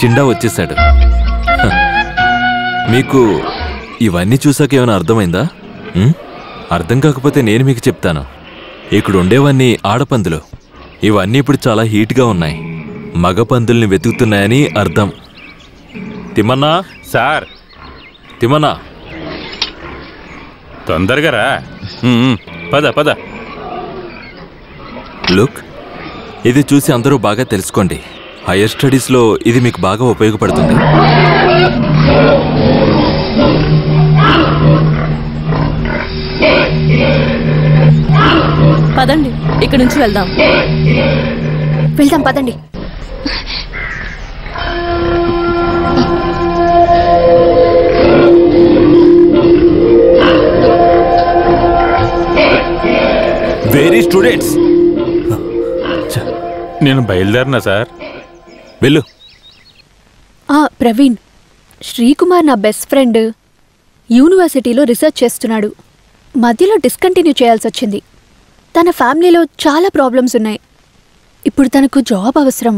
[SPEAKER 13] చిండా వచ్చేసాడు. మీకు ఇవన్నీ చూసాక ఏమైనా అర్థమైందా? అర్థం కాకపోతే నేను మీకు చెప్తాను. ఇక్కడ ఉండేవన్నీ ఆడపందులు. ఇవన్నీ ఇప్పుడు చాలా హీట్గా ఉన్నాయి. మగ పందుల్ని వెతుకుతున్నాయని అర్థం. తిమ్మన్నా
[SPEAKER 5] సార్,
[SPEAKER 13] తిమ్మన్నా
[SPEAKER 5] తొందరగా రా. పద పద.
[SPEAKER 13] లుక్, ఇది చూసి అందరూ బాగా తెలుసుకోండి. హైయర్ స్టడీస్లో ఇది మీకు బాగా ఉపయోగపడుతుంది.
[SPEAKER 7] పదండి, ఇక్కడి నుంచి వెళ్దాం.
[SPEAKER 6] పదండి.
[SPEAKER 13] వెరీ స్టూడెంట్స్,
[SPEAKER 5] నేను బయలుదేరినా సార్.
[SPEAKER 13] వెళ్ళు.
[SPEAKER 6] ప్రవీణ్, శ్రీకుమార్ నా బెస్ట్ ఫ్రెండ్. యూనివర్సిటీలో రీసెర్చ్ చేస్తున్నాడు. మధ్యలో డిస్కంటిన్యూ చేయాల్సి వచ్చింది. తన ఫ్యామిలీలో చాలా ప్రాబ్లమ్స్ ఉన్నాయి. ఇప్పుడు తనకు జాబ్ అవసరం.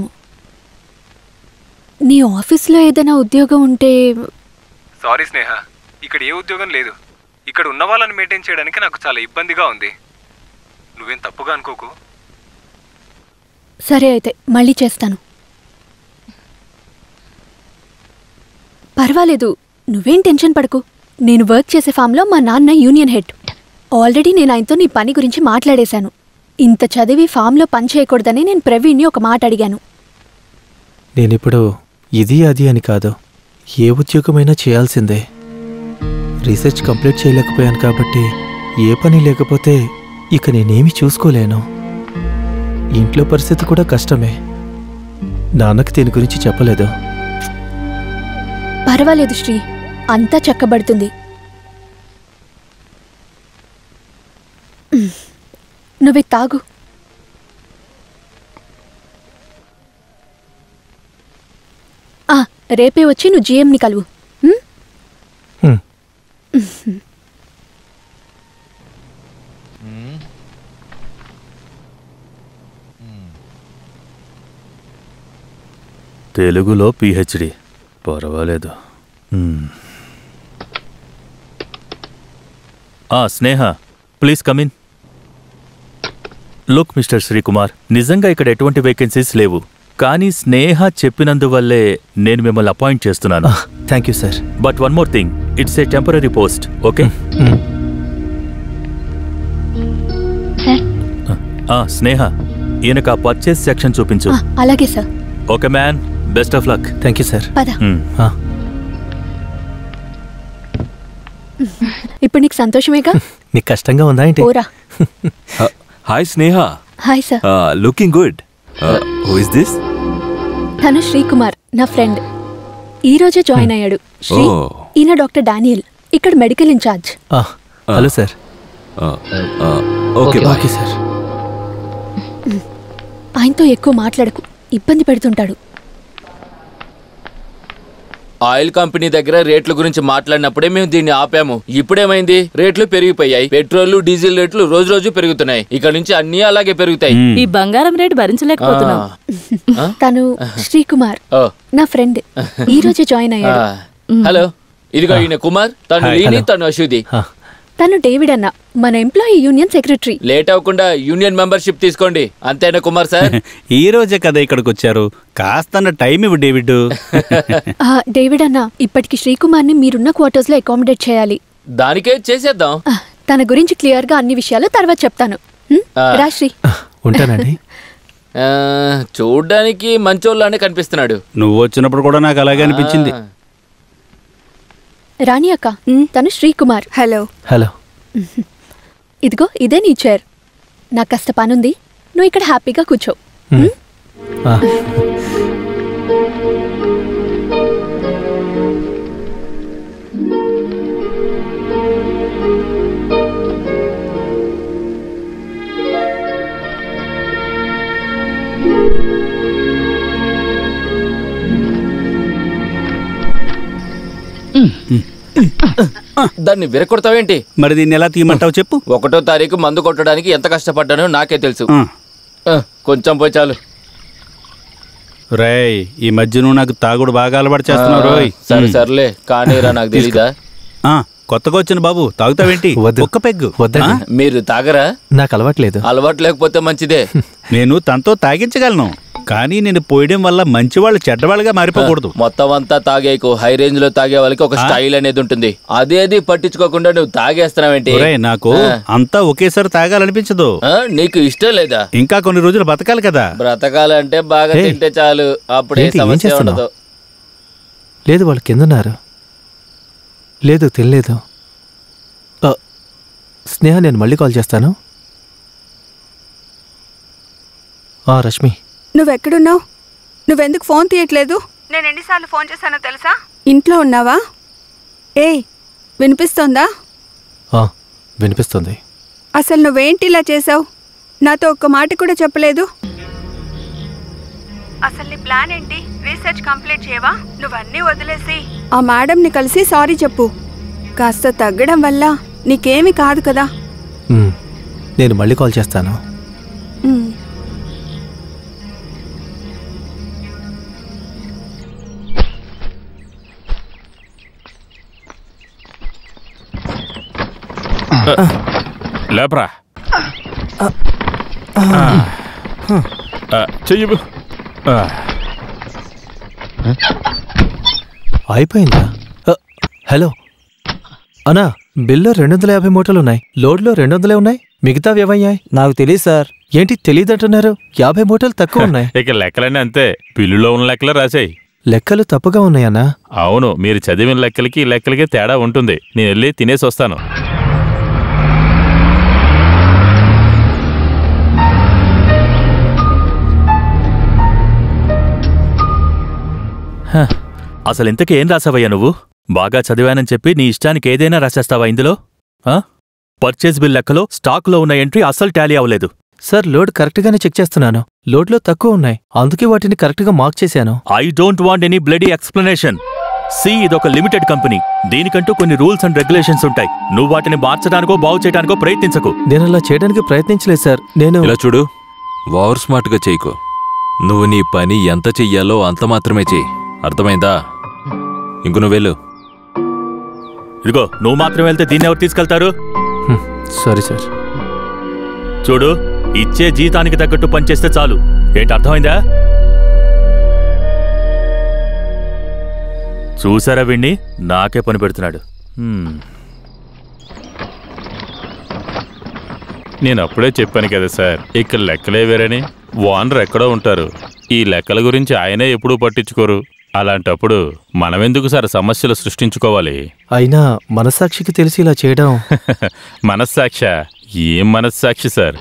[SPEAKER 6] నీ ఆఫీస్లో ఏదైనా ఉద్యోగం ఉంటే.
[SPEAKER 11] సారీ స్నేహ, ఇక్కడ ఏ ఉద్యోగం లేదు. ఇక్కడ ఉన్న వాళ్ళని మెయింటైన్ చేయడానికి నాకు చాలా ఇబ్బందిగా ఉంది. నువ్వేం తప్పుగా అనుకోకు.
[SPEAKER 6] సరే అయితే మళ్ళీ చేస్తాను. పర్వాలేదు, నువ్వేం టెన్షన్ పడకు. నేను వర్క్ చేసే ఫామ్లో మా నాన్న యూనియన్ హెడ్. ఆల్రెడీ నేను ఆయనతో నీ పని గురించి మాట్లాడేశాను. ఇంత చదివి ఫామ్లో పని చేయకూడదని నేను ప్రవీణ్ని ఒక మాట అడిగాను.
[SPEAKER 3] నేనిప్పుడు ఇది అది అని కాదు, ఏ ఉద్యోగమైనా చేయాల్సిందే. రీసెర్చ్ కంప్లీట్ చేయలేకపోయాను కాబట్టి ఏ పని లేకపోతే ఇక నేనేమి చూసుకోలేను. ఇంట్లో పరిస్థితి కూడా కష్టమే. నాన్నకి దీని గురించి చెప్పలేదు.
[SPEAKER 6] పర్వాలేదు శ్రీ, అంతా చక్కబడుతుంది. నువ్వు తాగు. రేపే వచ్చి నువ్వు జిఎంని కలువు.
[SPEAKER 2] తెలుగులో పిహెచ్డి, పర్వాలేదు. Sneha, please come in. Look mister Sreekumar, నిజంగా ఇక్కడ ఎటువంటి వేకెన్సీస్ లేవు. కానీ స్నేహ చెప్పినందువల్లే నేను మిమ్మల్ని అపాయింట్ చేస్తున్నాను.
[SPEAKER 3] Thank you sir.
[SPEAKER 2] But one more thing, it's a temporary post, okay? Sneha, ఈయనకు ఆ పర్చేస్ సెక్షన్ చూపించు.
[SPEAKER 6] అలాగే sir.
[SPEAKER 2] Okay man, best of luck.
[SPEAKER 3] Thank you sir.
[SPEAKER 6] ఇప్పుడు నీకు సంతోషమేగా?
[SPEAKER 3] నీకు కష్టంగా ఉందా ఏంటి?
[SPEAKER 13] Hi Sneha.
[SPEAKER 6] Hi sir.
[SPEAKER 13] Looking good. Who is this?
[SPEAKER 6] తను శ్రీకుమార్, నా ఫ్రెండ్. ఈ రోజే జాయిన్ అయ్యాడు. శ్రీ, ఈయన డాక్టర్ డానియల్, ఇక్కడ medical in charge.
[SPEAKER 3] Hello sir.
[SPEAKER 13] Okay
[SPEAKER 3] okay sir.
[SPEAKER 6] ఆయనతో ఎక్కువ మాట్లాడకు, ఇబ్బంది పెడుతుంటాడు.
[SPEAKER 10] ఆయిల్ కంపెనీ దగ్గర రేట్ల గురించి మాట్లాడినప్పుడే మేము దీన్ని ఆపాము. ఇప్పుడేమైంది? రేట్లు పెరిగిపోయాయి. పెట్రోల్, డీజిల్ రేట్లు రోజు రోజు పెరుగుతున్నాయి. ఇక్కడ నుంచి అన్ని అలాగే పెరుగుతాయి.
[SPEAKER 7] ఈ బంగారం రేటు భరించలేకపోతున్నాం.
[SPEAKER 6] తను శ్రీకుమార్, నా ఫ్రెండ్. ఈ రోజే జాయిన్ అయ్యాడు.
[SPEAKER 10] హలో, ఇదిగో ఈయన కుమార్, తను లీని, తను అశ్వతి.
[SPEAKER 6] తను డేవిడ్ అన్న, మన ఎంప్లాయీ యూనియన్ సెక్రటరీ.
[SPEAKER 10] లేట్ అవ్వకుండా యూనియన్ మెంబర్షిప్ తీసుకోండి. అంతేనా కుమార్ సార్?
[SPEAKER 8] ఈ రోజే కదా ఇక్కడికి వచ్చారు, కాస్త టైం ఇవ్వు డేవిడ్.
[SPEAKER 6] డేవిడ్ అన్న, ఇప్పటికి శ్రీకుమార్ ని మీరున్న క్వార్టర్స్ లో అకామిడేట్ చేయాలి.
[SPEAKER 10] దానికే చేసేద్దాం.
[SPEAKER 6] తన గురించి క్లియర్ గా అన్ని విషయాలు తర్వాత చెప్తాను. రాశ్రీ,
[SPEAKER 3] ఉంటానండి.
[SPEAKER 10] చూడ్డానికి మంచోళ్ళనే కనిపిస్తున్నాడు.
[SPEAKER 8] నువ్వు వచ్చినప్పుడు కూడా నాకు అలాగే అనిపించింది.
[SPEAKER 6] రాణి అక్క, తను శ్రీకుమార్.
[SPEAKER 14] హలో.
[SPEAKER 3] హలో.
[SPEAKER 6] ఇదిగో ఇదే నీ చైర్. నాకు కష్ట పనుంది, నువ్వు ఇక్కడ హ్యాపీగా కూర్చో.
[SPEAKER 10] దాన్ని విరకొడతావేంటి?
[SPEAKER 8] మరి దీన్ని ఎలా తీయమంటావు చెప్పు.
[SPEAKER 10] 1వ తారీఖు మందు కొట్టడానికి ఎంత కష్టపడ్డానో నాకే తెలుసు. కొంచెం పోయి చాలు.
[SPEAKER 8] రేయ్, ఈ మధ్య నువ్వు నాకు తాగుడు బాగా అలవాటు చేస్తున్నావు రోయ్.
[SPEAKER 10] సరే సర్లే కానీరా, నాకు తెలీదా?
[SPEAKER 8] కొత్తగా వచ్చిన బాబు తాగుతావేంటి? ఒక్క పెగ్గు.
[SPEAKER 10] మీరు తాగరా?
[SPEAKER 3] నాకు అలవాట్లేదు.
[SPEAKER 10] అలవాటు లేకపోతే మంచిదే.
[SPEAKER 8] నేను తనతో తాగించగలను, కానీ నేను పోయడం వల్ల మంచివాళ్ళు చెడ్డవాళ్ళుగా మారిపోకూడదు.
[SPEAKER 10] మొత్తం అంతా తాగేకు. హై రేంజ్ లో తాగే వాళ్ళకి ఒక స్టైల్ అనేది ఉంటుంది. అదేది పట్టించుకోకుండా నువ్వు తాగేస్తున్నావేంటి?
[SPEAKER 8] నాకు అంతా ఒకేసారి తాగాలనిపించదు.
[SPEAKER 10] నీకు ఇష్టం లేదా?
[SPEAKER 8] ఇంకా కొన్ని రోజులు బతకాలి కదా.
[SPEAKER 10] బ్రతకాలంటే బాగా తింటే చాలు, అప్పుడే సమస్య ఉండదు.
[SPEAKER 3] లేదు, వాళ్ళు కిందన్నారు. లేదు, తినలేదు. స్నేహ, నేను మళ్ళీ కాల్ చేస్తాను. రష్మి,
[SPEAKER 14] నువ్వెక్కడున్నావు? నువ్వెందుకు ఫోన్ తీయట్లేదు? నేను ఎన్నిసార్లు ఫోన్ చేశానో తెలుసా? ఇంట్లో ఉన్నావా? వినిపిస్తోందా?
[SPEAKER 3] వినిపిస్తుంది.
[SPEAKER 14] అసలు నువ్వేంటి ఇలా చేసావు? నాతో ఒక్క మాట కూడా చెప్పలేదు. అసలు నీ ప్లాన్ ఏంటి? రీసెర్చ్ కంప్లీట్ చేయవా? నువ్వన్నీ వదిలేసి ఆ మేడంని కలిసి సారీ చెప్పు. కాస్త తగ్గడం వల్ల నీకేమీ కాదు కదా.
[SPEAKER 3] నేను మళ్ళీ కాల్ చేస్తాను.
[SPEAKER 5] లేపరా చెయ్యి.
[SPEAKER 3] అయిపోయిందా? హలో అన్నా, బిల్లో 250 మూటలున్నాయి. లోడ్లో 200 ఉన్నాయి. మిగతావి ఏమయ్యాయి?
[SPEAKER 12] నాకు తెలియదు సార్.
[SPEAKER 3] ఏంటి తెలియదంటున్నారు? 50 మూటలు తక్కువ ఉన్నాయి.
[SPEAKER 5] ఇక లెక్కలన్నీ అంతే, బిల్లులో ఉన్న లెక్కలు రాసాయి.
[SPEAKER 3] లెక్కలు తప్పుగా ఉన్నాయన్నా?
[SPEAKER 5] అవును, మీరు చదివిన లెక్కలకి ఈ లెక్కలకి తేడా ఉంటుంది. నేను వెళ్ళి తినేసి వస్తాను.
[SPEAKER 2] అసలు ఇంతకీ ఏం రాసావయ్యా నువ్వు? బాగా చదివానని చెప్పి నీ ఇష్టానికి ఏదైనా రాసేస్తావా ఇందులో? పర్చేజ్ బిల్ లెక్కలో స్టాక్లో ఉన్న ఎంట్రీ అస్సలు టాలీ అవ్వలేదు.
[SPEAKER 3] సార్, లోడ్ కరెక్ట్గానే చెక్ చేస్తున్నాను. లోడ్లో తక్కువ ఉన్నాయి, అందుకే వాటిని కరెక్ట్గా మార్క్ చేశాను.
[SPEAKER 2] I don't want any bloody explanation. ఇదొక లిమిటెడ్ కంపెనీ. దీనికంటూ కొన్ని రూల్స్ అండ్ రెగ్యులేషన్స్ ఉంటాయి. నువ్వు వాటిని మార్చడానికో బాగు చేయడానికో ప్రయత్నించకు.
[SPEAKER 3] నేను అలా చేయడానికి ప్రయత్నించలేదు సార్. నేను
[SPEAKER 13] ఇలా చూడు, ఓవర్ స్మార్ట్గా చేయకు. నువ్వు నీ పని ఎంత చెయ్యాలో అంత మాత్రమే చెయ్యి, అర్థమైందా? ఇంక నువ్వు వెళ్ళు.
[SPEAKER 2] ఇదిగో, నువ్వు మాత్రం వెళ్తే దీన్ని ఎవరు తీసుకెళ్తారు?
[SPEAKER 3] Sorry sir.
[SPEAKER 2] చూడు, ఇచ్చే జీతానికి తగ్గట్టు పనిచేస్తే చాలు. ఏంటి అర్థమైందా? చూసారా వీణ్ణి? నాకే పని పెడుతున్నాడు.
[SPEAKER 5] నేను అప్పుడే చెప్పాను కదా సార్, ఇక్కడ లెక్కలే వేరని. ఓనర్ ఎక్కడో ఉంటారు. ఈ లెక్కల గురించి ఆయనే ఎప్పుడూ పట్టించుకోరు. అలాంటప్పుడు మనమెందుకు సార్ సమస్యలు సృష్టించుకోవాలి?
[SPEAKER 3] అయినా మనస్సాక్షికి తెలిసి ఇలా చేయడం.
[SPEAKER 5] మనస్సాక్ష? ఏం మనస్సాక్షి సార్?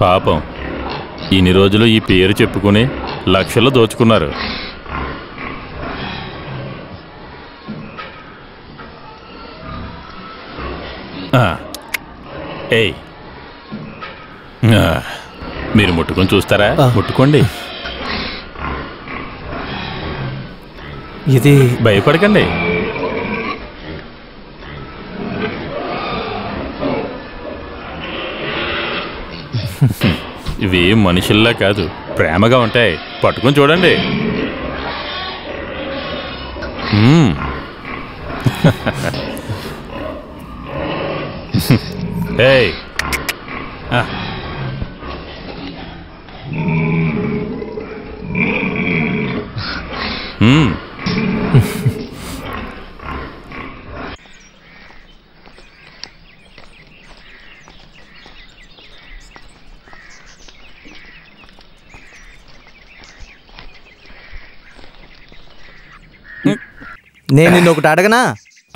[SPEAKER 5] పాపం, ఇన్ని రోజులు ఈ పేరు చెప్పుకుని లక్షలు దోచుకున్నారు. ఏయ్, మీరు ముట్టుకొని చూస్తారా? ముట్టుకోండి.
[SPEAKER 3] ఇది
[SPEAKER 5] భయపడకండి. ఇవి మనుషుల్లా కాదు, ప్రేమగా ఉంటాయి. పట్టుకొని చూడండి. ఏయ్,
[SPEAKER 12] నేను నిన్ను ఒకటి అడగనా?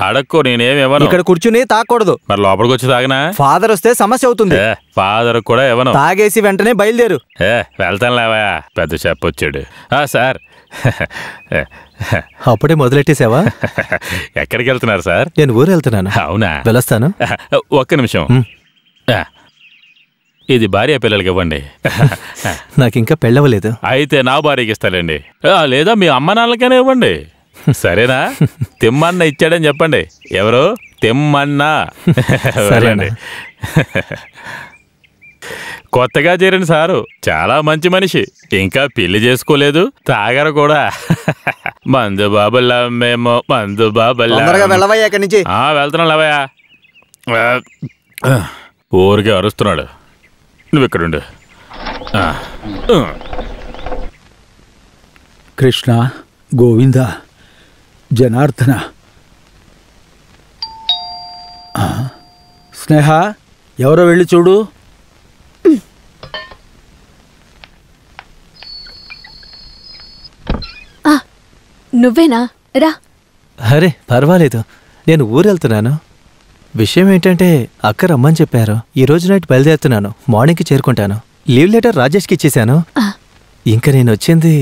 [SPEAKER 5] అడక్కో, నేనేమివ్వను.
[SPEAKER 12] ఇక్కడ కూర్చుని తాగకూడదు.
[SPEAKER 5] మరి లోపలికి వచ్చి తాగనా?
[SPEAKER 12] ఫాదర్ వస్తే సమస్య అవుతుంది.
[SPEAKER 5] ఫాదర్ కూడా ఇవ్వను.
[SPEAKER 12] తాగేసి వెంటనే బయలుదేరు.
[SPEAKER 5] వెళ్తాను లేవా, పెద్ద చెప్పొచ్చాడు. సార్
[SPEAKER 3] అప్పుడే మొదలెట్టేసావా?
[SPEAKER 5] ఎక్కడికి వెళ్తున్నారు సార్?
[SPEAKER 3] నేను ఊరు వెళ్తున్నాను.
[SPEAKER 5] అవునా?
[SPEAKER 3] వెళ్ళొస్తాను.
[SPEAKER 5] ఒక్క నిమిషం. ఇది భార్య పిల్లలకి ఇవ్వండి.
[SPEAKER 3] నాకు ఇంకా పెళ్ళవలేదు.
[SPEAKER 5] అయితే నా భార్యకి ఇస్తానండి. లేదా మీ అమ్మ నాన్నలకైనా ఇవ్వండి. సరేనా? తిమ్మన్న ఇచ్చాడని చెప్పండి. ఎవరు? తిమ్మన్న. సరేండి. కొత్తగా చేరిన సారు చాలా మంచి మనిషి. ఇంకా పెళ్లి చేసుకోలేదు, తాగరు కూడా. మందు బాబుల్లా మేము, మందు బాబుల్లా. వెళ్తున్నాం లేవయ్యా. ఊరికే అరుస్తున్నాడు. నువ్వు ఇక్కడుండు.
[SPEAKER 15] కృష్ణ, గోవింద, జనార్దన. స్నేహ, ఎవరో వెళ్ళి చూడు.
[SPEAKER 6] నువ్వేనా? రా.
[SPEAKER 3] అరే పర్వాలేదు, నేను ఊరు వెళ్తున్నాను. విషయం ఏంటంటే అక్క రమ్మని చెప్పారు. ఈ రోజు నైట్ బయలుదేరుతున్నాను. మార్నింగ్కి చేరుకుంటాను. లీవ్ లెటర్ రాజేష్కి ఇచ్చేశాను. ఇంకా నేను వచ్చింది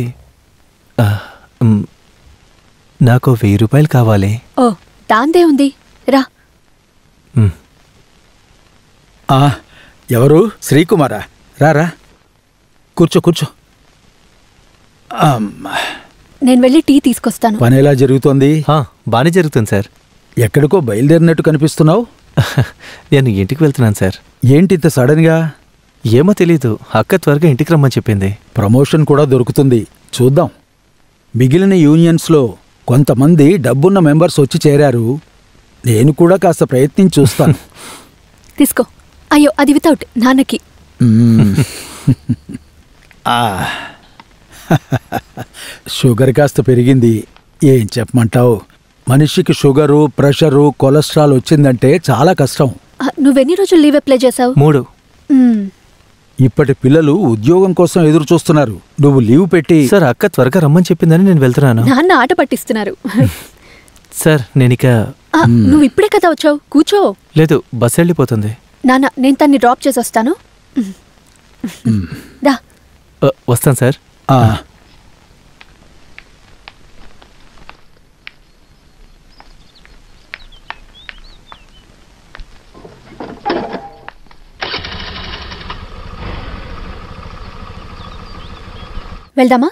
[SPEAKER 3] నాకు 1000 రూపాయలు కావాలి.
[SPEAKER 6] ఓ, దాందే ఉంది. రా.
[SPEAKER 15] ఎవరు? శ్రీకుమారా? రారా, కూర్చో కూర్చో.
[SPEAKER 6] నేను వెళ్ళి టీ తీసుకొస్తాను.
[SPEAKER 15] పని ఎలా జరుగుతోంది?
[SPEAKER 3] బానే జరుగుతుంది సార్.
[SPEAKER 15] ఎక్కడికో బయలుదేరినట్టు కనిపిస్తున్నావు.
[SPEAKER 3] నేను ఇంటికి వెళ్తున్నాను సార్.
[SPEAKER 15] ఏంటి ఇంత సడన్గా?
[SPEAKER 3] ఏమో తెలీదు, అక్క త్వరగా ఇంటికి రమ్మని చెప్పింది.
[SPEAKER 15] ప్రమోషన్ కూడా దొరుకుతుంది, చూద్దాం. మిగిలిన యూనియన్స్లో కొంతమంది డబ్బున్న మెంబర్స్ వచ్చి చేరారు. నేను కూడా కాస్త ప్రయత్నించి చూస్తాను.
[SPEAKER 6] తీసుకో. అయ్యో, అది వితౌట్ నాన్నకి.
[SPEAKER 15] షుగర్ కాస్త పెరిగింది. ఏం చెప్పమంటావు? మనిషికి షుగరు, ప్రెషరు, కొలెస్ట్రాల్ వచ్చిందంటే చాలా కష్టం.
[SPEAKER 6] నువ్వెన్ని రోజులు లీవ్ అప్లై చేసావు?
[SPEAKER 3] 3.
[SPEAKER 15] ఇప్పటి పిల్లలు ఉద్యోగం కోసం ఎదురు చూస్తున్నారు. నువ్వు లీవ్ పెట్టి.
[SPEAKER 3] సార్, అక్క త్వరగా రమ్మని చెప్పిందని నేను వెళ్తున్నాను.
[SPEAKER 6] నాన్న ఆట పట్టిస్తున్నారు.
[SPEAKER 3] సార్, నేనిక.
[SPEAKER 6] నువ్వు ఇప్పుడే కదా వచ్చావు, కూర్చో.
[SPEAKER 3] లేదు, బస్ వెళ్ళిపోతుంది.
[SPEAKER 6] నాన్న, నేను తన్ని డ్రాప్ చేసి వస్తాను. దా.
[SPEAKER 3] వస్తాను సార్.
[SPEAKER 6] వెళ్దామా?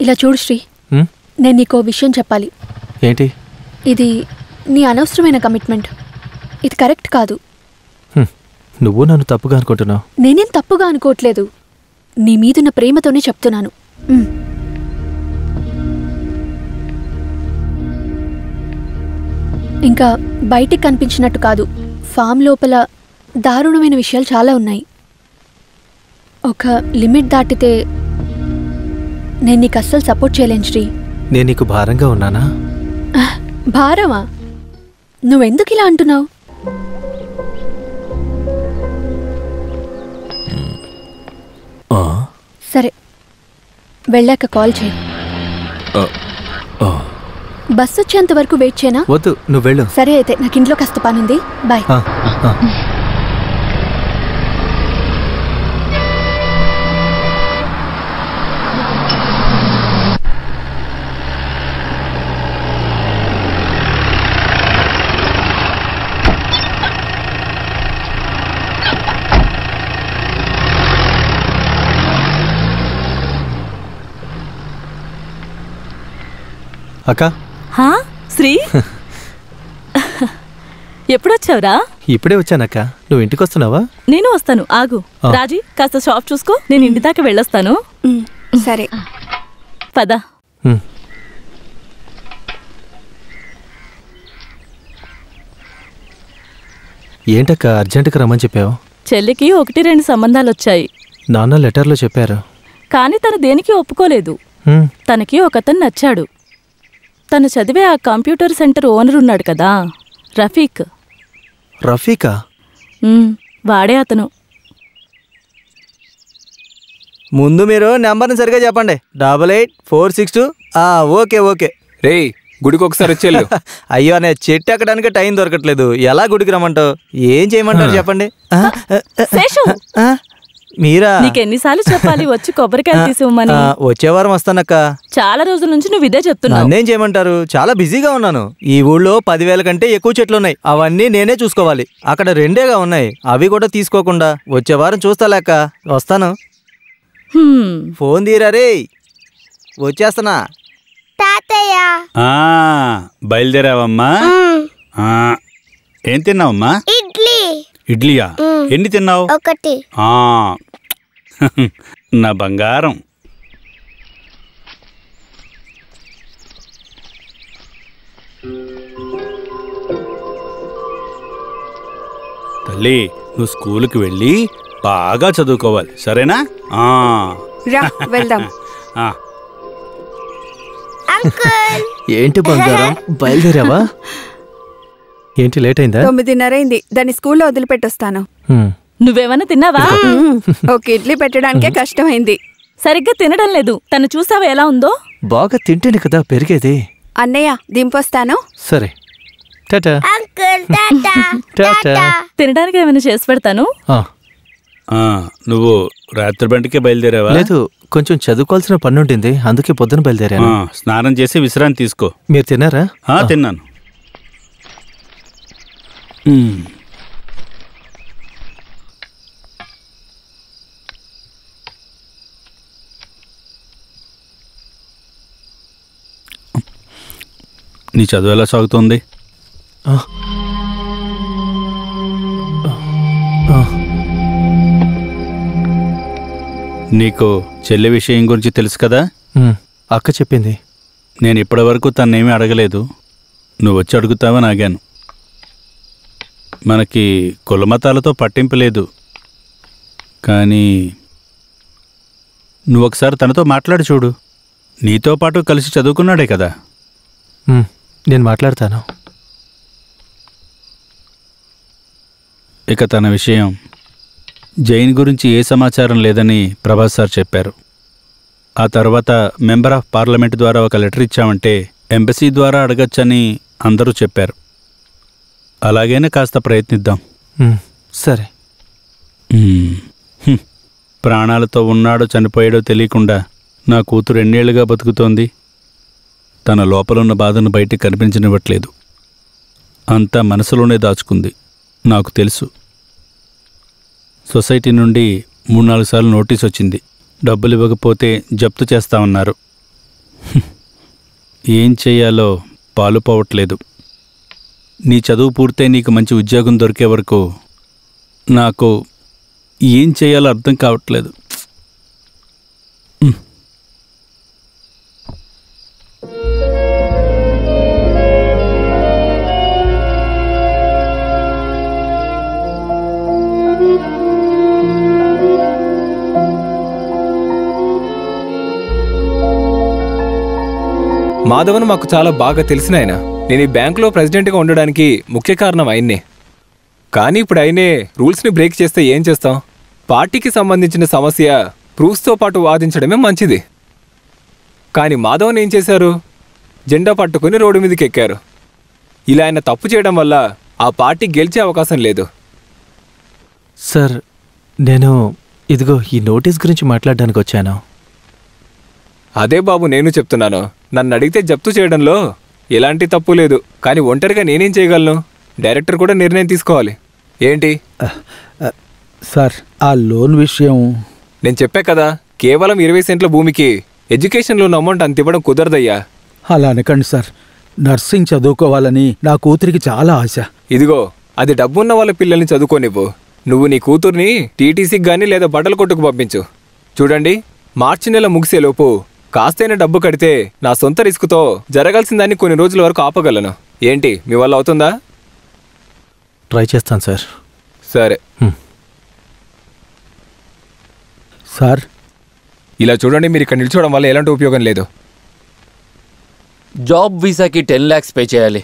[SPEAKER 6] ఇలా చూడు శ్రీ, నేను నీకో విషయం చెప్పాలి.
[SPEAKER 3] ఏంటి?
[SPEAKER 6] ఇది నీ అనవసరమైన కమిట్మెంట్. ఇది కరెక్ట్ కాదు.
[SPEAKER 3] నువ్వు నన్ను తప్పుగా అనుకుంటున్నావు.
[SPEAKER 6] నేనేం తప్పుగా అనుకోవట్లేదు. నీ మీదున్న ప్రేమతోనే చెప్తున్నాను. ఇంకా బయటికి కనిపించినట్టు కాదు, ఫామ్ లోపల దారుణమైన విషయాలు చాలా ఉన్నాయి. ఒక లిమిట్ దాటితే నేను నీకు అస్సలు సపోర్ట్ చేయలేను శ్రీ.
[SPEAKER 3] నేను నీకు భారంగా ఉన్నానా?
[SPEAKER 6] భారమా? నువ్వెందుకు ఇలా అంటున్నావు? సరే, వెళ్ళాక కాల్ చేయి. బస్ వచ్చేంత వరకు వెయిట్ చేయనా?
[SPEAKER 3] వద్దు, నువ్వు వెళ్ళు.
[SPEAKER 6] సరే అయితే, నాకు ఇంట్లో కాస్త పనుంది. బాయ్.
[SPEAKER 3] అక్క.
[SPEAKER 7] శ్రీ, ఎప్పుడొచ్చావురా?
[SPEAKER 3] ఇప్పుడే వచ్చానక్క. నువ్వు ఇంటికి వస్తున్నావా?
[SPEAKER 7] నేను వస్తాను, ఆగు. రాజీ, కాస్త షాప్ చూసుకో, నేను ఇంటి దాకా వెళ్ళొస్తాను.
[SPEAKER 14] సరే,
[SPEAKER 7] పద.
[SPEAKER 3] ఏంటక్క అర్జెంటుగా రమ్మని చెప్పావు?
[SPEAKER 7] చెల్లికి 1-2 సంబంధాలు వచ్చాయి.
[SPEAKER 3] నాన్న లెటర్లో చెప్పారు.
[SPEAKER 7] కానీ తను దేనికి ఒప్పుకోలేదు. తనకి ఒకతను నచ్చాడు. తను చదివే ఆ కంప్యూటర్ సెంటర్ ఓనర్ ఉన్నాడు కదా, రఫీక్.
[SPEAKER 3] రఫీకా?
[SPEAKER 7] వాడే అతను.
[SPEAKER 16] ముందు మీరు నెంబర్ని సరిగా చెప్పండి. 88-462. Okay okay.
[SPEAKER 11] రే గుడికి ఒకసారి వచ్చేళ్ళు.
[SPEAKER 16] అయ్యో అనే చెట్టు ఎక్కడానికి టైం దొరకట్లేదు. ఎలా గుడికి రమ్మంటావు? ఏం చేయమంటారు చెప్పండి. మీరా?
[SPEAKER 7] నీకెన్నిసార్లు చెప్పాలి వచ్చి కొబ్బరికాయలు తీసివ్వమని?
[SPEAKER 16] వచ్చే వారం వస్తానక్క.
[SPEAKER 7] చాలా రోజుల నుంచి నువ్వు ఇదే చెప్తున్నావు.
[SPEAKER 16] నన్నేం చేయమంటారు? చాలా బిజీగా ఉన్నాను. ఈ ఊళ్ళో 10,000 కంటే ఎక్కువ చెట్లు ఉన్నాయి. అవన్నీ నేనే చూసుకోవాలి. అక్కడ 2గా ఉన్నాయి. అవి కూడా తీసుకోకుండా వచ్చే వారం చూస్తా లేక వస్తాను. ఫోన్ తీరా రే, వచ్చేస్తానా.
[SPEAKER 8] బయలుదేరావమ్మా? ఏం తిన్నావమ్మా? ఇడ్లీయా? ఎన్ని తిన్నావు?
[SPEAKER 4] 1.
[SPEAKER 8] నా బంగారం. తల్లి, నువ్వు స్కూల్కి వెళ్ళి బాగా చదువుకోవాలి, సరేనా?
[SPEAKER 14] వెళ్దాం.
[SPEAKER 3] ఏంటి బంగారం, బయలుదేరావా? ఏంటి లేట్ అయిందా?
[SPEAKER 14] 9:30 అయింది. దాన్ని స్కూల్లో వదిలిపెట్టొస్తాను.
[SPEAKER 7] నువ్వేమన్నా తిన్నావా?
[SPEAKER 14] ఒక ఇడ్లీ పెట్టడానికే కష్టమైంది.
[SPEAKER 7] సరిగ్గా తినడం లేదు. తను చూసావా ఎలా ఉందో?
[SPEAKER 3] బాగా తింటేనే కదా పెరిగేది.
[SPEAKER 14] అన్నయ్య దింపొస్తాను.
[SPEAKER 3] సరే, టాటా.
[SPEAKER 7] తినడానికి ఏమైనా చేసి పెడతాను.
[SPEAKER 8] నువ్వు రాత్రి బండికే బయలుదేరావా?
[SPEAKER 3] లేదు, కొంచెం చదువుకోవాల్సిన పని ఉంటుంది, అందుకే పొద్దున బయలుదేరాను.
[SPEAKER 8] స్నానం చేసి విశ్రాంతి తీసుకో.
[SPEAKER 3] మీరు తిన్నారా?
[SPEAKER 8] తిన్నాను. నీ చదువు ఎలా సాగుతోంది? నీకు చెల్లి విషయం గురించి తెలుసు కదా?
[SPEAKER 3] అక్క చెప్పింది.
[SPEAKER 8] నేను ఇప్పటి వరకు తన్నేమీ అడగలేదు. నువ్వు వచ్చి అడుగుతావని ఆగాను. మనకి కులమతాలతో పట్టింపు లేదు, కానీ నువ్వు ఒకసారి తనతో మాట్లాడి చూడు. నీతో పాటు కలిసి చదువుకున్నాడే కదా.
[SPEAKER 3] నేను మాట్లాడతాను.
[SPEAKER 8] ఇక తన విషయం, జైన్ గురించి ఏ సమాచారం లేదని ప్రభాస్ సార్ చెప్పారు. ఆ తర్వాత మెంబర్ ఆఫ్ పార్లమెంట్ ద్వారా ఒక లెటర్ ఇచ్చామంటే ఎంబసీ ద్వారా అడగచ్చని అందరూ చెప్పారు. అలాగైనా కాస్త ప్రయత్నిద్దాం.
[SPEAKER 3] సరే.
[SPEAKER 8] ప్రాణాలతో ఉన్నాడో చనిపోయాడో తెలియకుండా నా కూతురు ఎన్నేళ్లుగా బతుకుతోంది. తన లోపలున్న బాధను బయటికి కనిపించనివ్వట్లేదు. అంతా మనసులోనే దాచుకుంది. నాకు తెలుసు. సొసైటీ నుండి 3-4 సార్లు నోటీస్ వచ్చింది. డబ్బులు ఇవ్వకపోతే జప్తు చేస్తామన్నారు. ఏం చెయ్యాలో పాలుపోవట్లేదు. నీ చదువు పూర్తయి నీకు మంచి ఉద్యోగం దొరికే వరకు నాకు ఏం చేయాలో అర్థం కావట్లేదు.
[SPEAKER 11] మాధవన్ మాకు చాలా బాగా తెలిసిన ఆయన. నేను ఈ బ్యాంకులో ప్రెసిడెంట్గా ఉండడానికి ముఖ్య కారణం ఆయన్నే. కానీ ఇప్పుడు ఆయనే రూల్స్ని బ్రేక్ చేస్తే ఏం చేస్తాం? పార్టీకి సంబంధించిన సమస్య ప్రూఫ్స్తో పాటు వాదించడమే మంచిది. కానీ మాధవన్ ఏం చేశారు? జెండా పట్టుకుని రోడ్డు మీదకి ఎక్కారు. ఇలా ఆయన తప్పు చేయడం వల్ల ఆ పార్టీ గెలిచే అవకాశం లేదు.
[SPEAKER 3] సార్, నేను ఇదిగో ఈ నోటీస్ గురించి మాట్లాడడానికి వచ్చాను.
[SPEAKER 11] అదే బాబు నేను చెప్తున్నాను. నన్ను అడిగితే జప్తు చేయడంలో ఎలాంటి తప్పు లేదు. కానీ ఒంటరిగా నేనేం చేయగలను? డైరెక్టర్ కూడా నిర్ణయం తీసుకోవాలి. ఏంటి
[SPEAKER 15] సార్, ఆ లోన్ విషయం
[SPEAKER 11] నేను చెప్పా కదా, కేవలం 20 సెంట్ల భూమికి ఎడ్యుకేషన్ లోన్ అమౌంట్ అంత ఇవ్వడం కుదరదయ్యా.
[SPEAKER 15] అలా అనకండి సార్. నర్సింగ్ చదువుకోవాలని నా కూతురికి చాలా ఆశ.
[SPEAKER 11] ఇదిగో, అది డబ్బున్న వాళ్ళ పిల్లల్ని చదువుకోనివ్వు. నువ్వు నీ కూతుర్ని టీటీసీకి గానీ లేదా బట్టల కొట్టుకు పంపించు. చూడండి, మార్చి నెల ముగిసేలోపు కాస్తైనా డబ్బు కడితే నా సొంత రిస్కుతో జరగాల్సిందాన్ని కొన్ని రోజుల వరకు ఆపగలను. ఏంటి, మీ వల్ల అవుతుందా?
[SPEAKER 3] ట్రై చేస్తాను సార్.
[SPEAKER 11] సరే.
[SPEAKER 15] సార్
[SPEAKER 11] ఇలా చూడండి, మీరు ఇక్కడ నిల్చోవడం వల్ల ఎలాంటి ఉపయోగం లేదు.
[SPEAKER 10] జాబ్ వీసాకి 10 lakhs పే చేయాలి.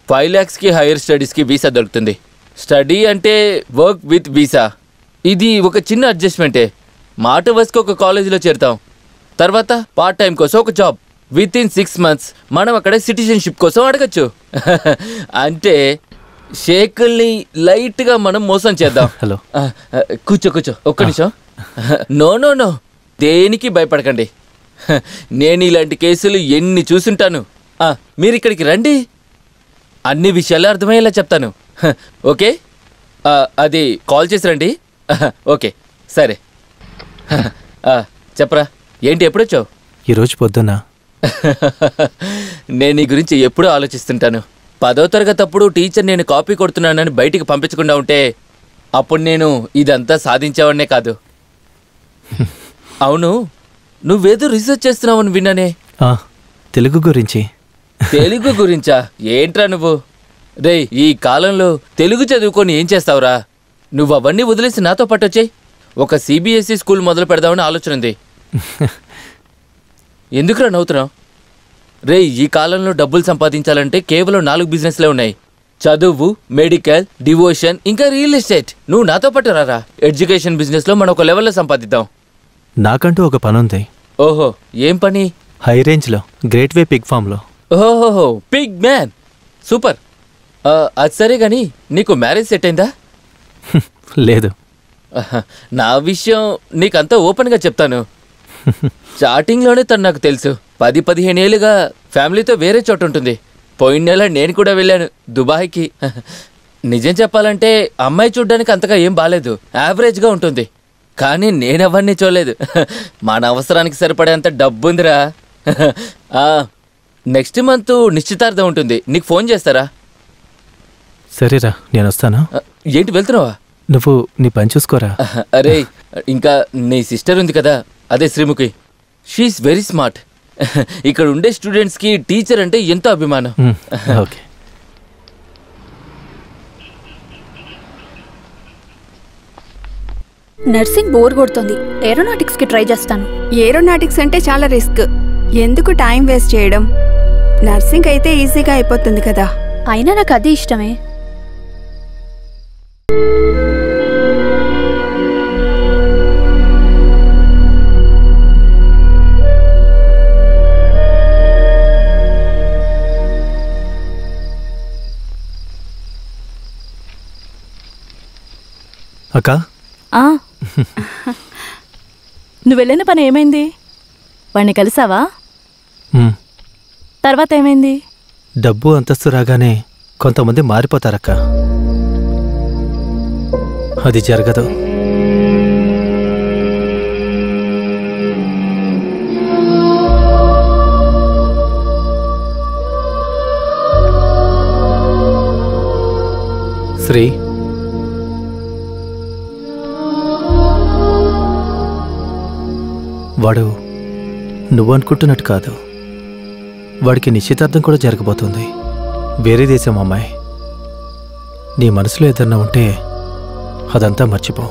[SPEAKER 10] 5 lakhsకి హైయర్ స్టడీస్కి వీసా దొరుకుతుంది. స్టడీ అంటే వర్క్ విత్ వీసా. ఇది ఒక చిన్న అడ్జస్ట్మెంటే. మాట వరుసకు ఒక కాలేజీలో చేరుతాం, తర్వాత పార్ట్ టైం కోసం ఒక జాబ్. విత్ ఇన్ 6 months మనం అక్కడ సిటిజన్షిప్ కోసం అడగచ్చు. అంటే షేకుల్ని లైట్గా మనం మోసం చేద్దాం.
[SPEAKER 3] హలో,
[SPEAKER 10] కూర్చో ఒక్క నిమిషం. నో, దేనికి భయపడకండి. నేను ఇలాంటి కేసులు ఎన్ని చూసుంటాను. మీరు ఇక్కడికి రండి, అన్ని విషయాలు అర్థమయ్యేలా చెప్తాను. ఓకే, అది కాల్ చేసి రండి. ఓకే సరే. చెప్పరా, ఏంటి ఎప్పుడొచ్చావు?
[SPEAKER 3] ఈరోజు పొద్దున్న.
[SPEAKER 10] నేను ఈ గురించి ఎప్పుడూ ఆలోచిస్తుంటాను. 10వ తరగతి అప్పుడు టీచర్ నేను కాపీ కొడుతున్నానని బయటికి పంపించకుండా ఉంటే అప్పుడు నేను ఇదంతా సాధించేవాడినే కాదు. అవును, నువ్వేదో రీసెర్చ్ చేస్తున్నావని విన్నానే.
[SPEAKER 3] తెలుగు గురించి.
[SPEAKER 10] తెలుగు గురించా? ఏంట్రా నువ్వు? రే, ఈ కాలంలో తెలుగు చదువుకొని ఏం చేస్తావురా? నువ్వు అవన్నీ వదిలేసి నాతో పాటు వచ్చాయి. ఒక CBSE స్కూల్ మొదలు పెడదామని ఆలోచన ఉంది. ఎందుకురా నవ్వుతున్నావు? రే, ఈ కాలంలో డబ్బులు సంపాదించాలంటే కేవలం 4 బిజినెస్లే ఉన్నాయి: చదువు, మెడికల్, డివోషన్, ఇంకా రియల్ ఎస్టేట్. నువ్వు నాతో పాటు రారా. ఎడ్యుకేషన్ బిజినెస్లో మనం ఒక లెవెల్లో సంపాదిద్దాం.
[SPEAKER 3] నాకంటూ ఒక పని ఉంది.
[SPEAKER 10] ఓహో, ఏం పని?
[SPEAKER 3] హై రేంజ్లో గ్రేట్ వే పిగ్ ఫామ్లో.
[SPEAKER 10] ఓహో, పిగ్ మ్యాన్, సూపర్. అది సరే కానీ నీకు మ్యారేజ్ సెట్ అయిందా?
[SPEAKER 3] లేదు.
[SPEAKER 10] నా విషయం నీకంతా ఓపెన్గా చెప్తాను. స్టార్టింగ్లోనే తను నాకు తెలుసు. 10-15 ఏళ్ళుగా ఫ్యామిలీతో వేరే చోట ఉంటుంది. పోయిన నెల నేను కూడా వెళ్ళాను దుబాయ్కి. నిజం చెప్పాలంటే అమ్మాయి చూడ్డానికి అంతగా ఏం బాలేదు, యావరేజ్గా ఉంటుంది. కానీ నేను అవన్నీ చూడలేదు. మన అవసరానికి సరిపడేంత డబ్బుందిరా. నెక్స్ట్ మంత్ నిశ్చితార్థం ఉంటుంది, నీకు ఫోన్ చేస్తారా?
[SPEAKER 3] సరేరా, నేను వస్తాను.
[SPEAKER 10] ఏంటి వెళ్తున్నావా?
[SPEAKER 3] నువ్వు నీ పని చూసుకోరా.
[SPEAKER 10] అరే, ఇంకా నీ సిస్టర్ ఉంది కదా, అదే శ్రీముఖి. She is very smart. ఇక్కడ ఉండే స్టూడెంట్స్కి టీచర్ అంటే ఎంతో అభిమానం.
[SPEAKER 3] ఓకే.
[SPEAKER 6] నర్సింగ్ బోర్ కొడుతుంది, ఏరోనాటిక్స్కి ట్రై చేస్తాను.
[SPEAKER 14] ఏరోనాటిక్స్ అంటే చాలా రిస్క్. ఎందుకు టైం వేస్ట్ చేయడం? నర్సింగ్ అయితే ఈజీగా అయిపోతుంది కదా.
[SPEAKER 6] అయినా నాకు అది ఇష్టమే.
[SPEAKER 3] అక్క,
[SPEAKER 7] నువ్వు వెళ్ళిన పని ఏమైంది? వాడిని కలిసావా? తర్వాత ఏమైంది?
[SPEAKER 3] డబ్బు అంతస్తు రాగానే కొంతమంది మారిపోతారక్క. అది జరగదు. శ్రీ, వాడు నువ్వు అనుకుంటున్నట్టు కాదు. వాడికి నిశ్చితార్థం కూడా జరగబోతుంది. వేరే దేశం అమ్మాయి. నీ మనసులో ఏదన్నా ఉంటే అదంతా మర్చిపో.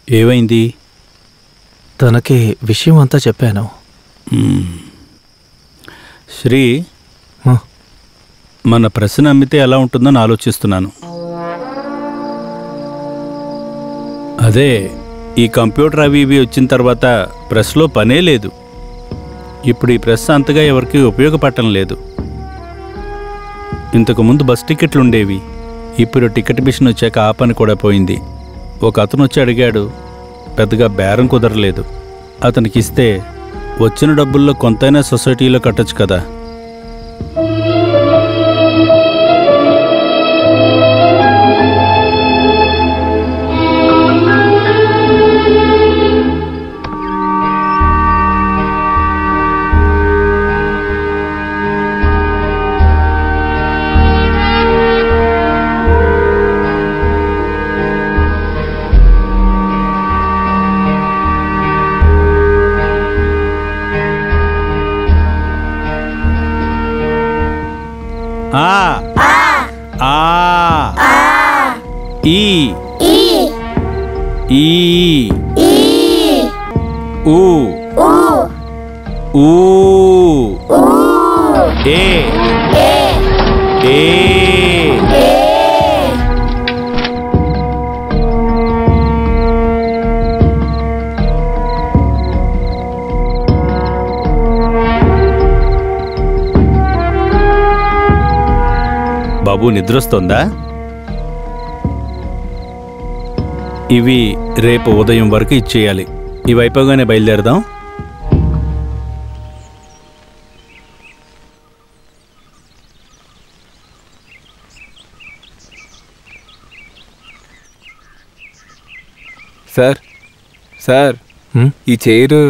[SPEAKER 8] ఏమైంది?
[SPEAKER 3] తనకి విషయం అంతా చెప్పాను.
[SPEAKER 8] శ్రీ, మన ప్రశ్న అమ్మితే ఎలా ఉంటుందని ఆలోచిస్తున్నాను. అదే, ఈ కంప్యూటర్ అవి ఇవి వచ్చిన తర్వాత ప్రెస్లో పనే లేదు. ఇప్పుడు ఈ ప్రెస్ అంతగా ఎవరికి ఉపయోగపడటం లేదు. ఇంతకుముందు బస్ టికెట్లు ఉండేవి, ఇప్పుడు టికెట్ మిషన్ వచ్చాక ఆ పని కూడా పోయింది. ఒక అతను వచ్చి అడిగాడు, పెద్దగా బేరం కుదరలేదు. అతనికి ఇస్తే వచ్చిన డబ్బుల్లో కొంతైనా సొసైటీలో కట్టొచ్చు కదా. ఈ ఈ ఊ ఊ ఏ ఏ బాబు నిద్రొస్తోందా? ఇవి రేపు ఉదయం వరకు ఇచ్చేయాలి. ఇవి అయిపోగానే బయలుదేరదాం.
[SPEAKER 11] సార్ సార్ ఈ చైరు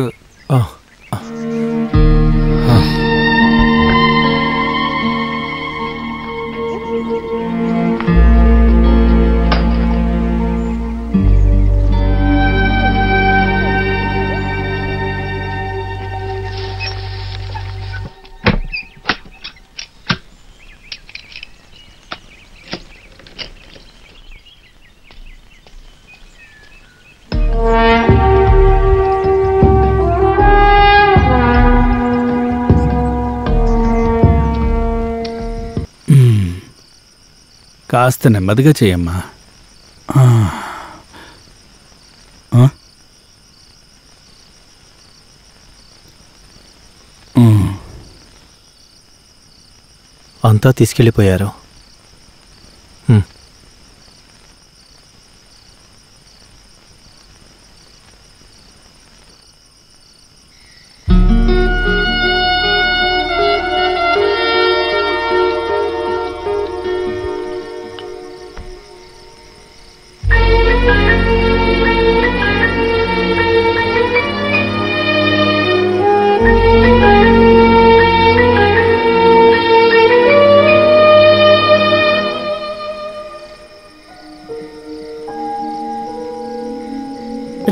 [SPEAKER 8] కాస్త నెమ్మదిగా చేయమ్మా.
[SPEAKER 3] అంతా తీసుకెళ్ళిపోయారు.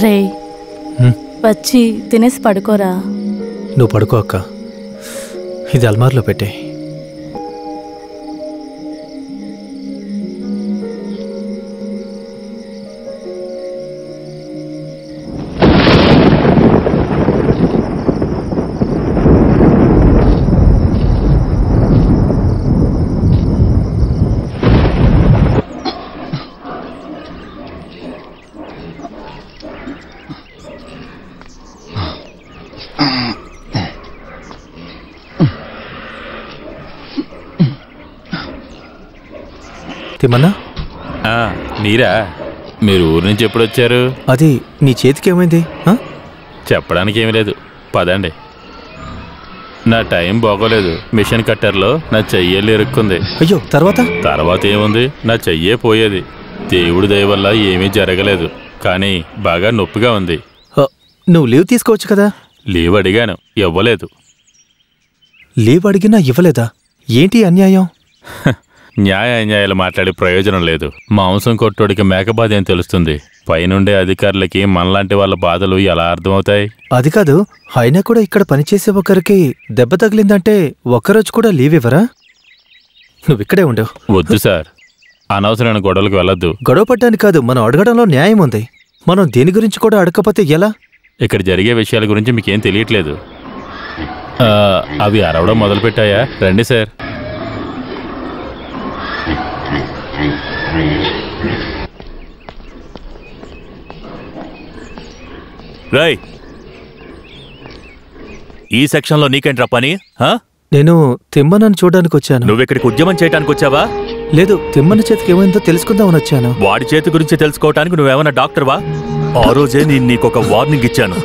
[SPEAKER 7] రే వచ్చి తినేసి పడుకోరా.
[SPEAKER 3] నువ్వు పడుకో అక్క, ఇది అల్మార్లో పెట్టే. తిమ్మన్నా,
[SPEAKER 5] మీరా? మీరు ఊరు నుంచి ఎప్పుడు వచ్చారు?
[SPEAKER 3] అది నీ చేతికి ఏమైంది?
[SPEAKER 5] చెప్పడానికి ఏమీ లేదు, పదండి. నా టైం బాగోలేదు. మిషన్ కట్టర్లో నా చెయ్యలు ఇరుక్కుంది.
[SPEAKER 3] అయ్యో,
[SPEAKER 5] తర్వాత ఏముంది, నా చెయ్యే పోయేది. దేవుడి దయ వల్ల ఏమీ జరగలేదు, కానీ బాగా నొప్పిగా ఉంది.
[SPEAKER 3] నువ్వు లీవ్ తీసుకోవచ్చు కదా.
[SPEAKER 5] లీవ్ అడిగాను, ఇవ్వలేదు.
[SPEAKER 3] లీవ్ అడిగినా ఇవ్వలేదా? ఏంటి అన్యాయం?
[SPEAKER 5] న్యాయ అన్యాయాలు మాట్లాడే ప్రయోజనం లేదు. మాంసం కొట్టోడికి మేకబాధ ఏం తెలుస్తుంది? పైనుండే అధికారులకి మనలాంటి వాళ్ళ బాధలు ఎలా అర్థమవుతాయి?
[SPEAKER 3] అది కాదు, అయినా కూడా ఇక్కడ పనిచేసే ఒకరికి దెబ్బ తగిలిందంటే ఒక్కరోజు కూడా లీవ్ ఇవ్వరా? నువ్విక్కడే ఉండవు.
[SPEAKER 5] వద్దు సార్, అనవసరమైన గొడవలకు వెళ్ళొద్దు.
[SPEAKER 3] గొడవ పడ్డానికి కాదు, మనం అడగడంలో న్యాయం ఉంది. మనం దేని గురించి కూడా అడగకపోతే ఎలా?
[SPEAKER 5] ఇక్కడ జరిగే విషయాల గురించి మీకేం తెలియట్లేదు. అవి అరవడం మొదలుపెట్టాయా? రండి సార్.
[SPEAKER 2] రాయ్, ఈ సెక్షన్లో నీకేంట్రా పని?
[SPEAKER 3] నేను తిమ్మనని చూడడానికి వచ్చాను.
[SPEAKER 2] నువ్వెక్కడికి ఉద్యమం చేయడానికి వచ్చావా?
[SPEAKER 3] లేదు, తిమ్మన చేతికి ఏమైందో తెలుసుకుందామని వచ్చాను.
[SPEAKER 2] వాడి చేతి గురించి తెలుసుకోవటానికి నువ్వేమన్నా డాక్టర్వా? ఆ రోజే నేను నీకొక వార్నింగ్ ఇచ్చాను.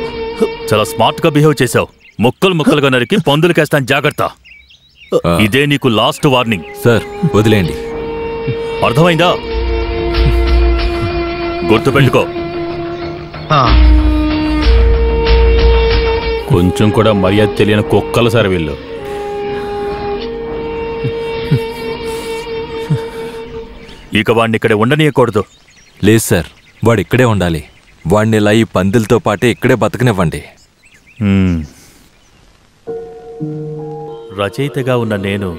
[SPEAKER 2] చాలా స్మార్ట్ గా బిహేవ్ చేశావు. ముక్కలుగా నరికి పందులకేస్తాను, జాగ్రత్త. ఇదే నీకు లాస్ట్ వార్నింగ్.
[SPEAKER 13] సార్ వదిలేండి.
[SPEAKER 2] అర్థమైందా? గుర్తుపెట్టుకో.
[SPEAKER 5] కొంచెం కూడా మర్యాద తెలియని కుక్కలు సార్ వీళ్ళు.
[SPEAKER 2] ఇక వాడిని ఇక్కడే ఉండనీయకూడదు.
[SPEAKER 13] లేదు సార్, వాడు ఇక్కడే ఉండాలి. వాడిని ఇలా ఈ పందులతో పాటే ఇక్కడే బతకనివ్వండి.
[SPEAKER 2] రచయితగా ఉన్న నేను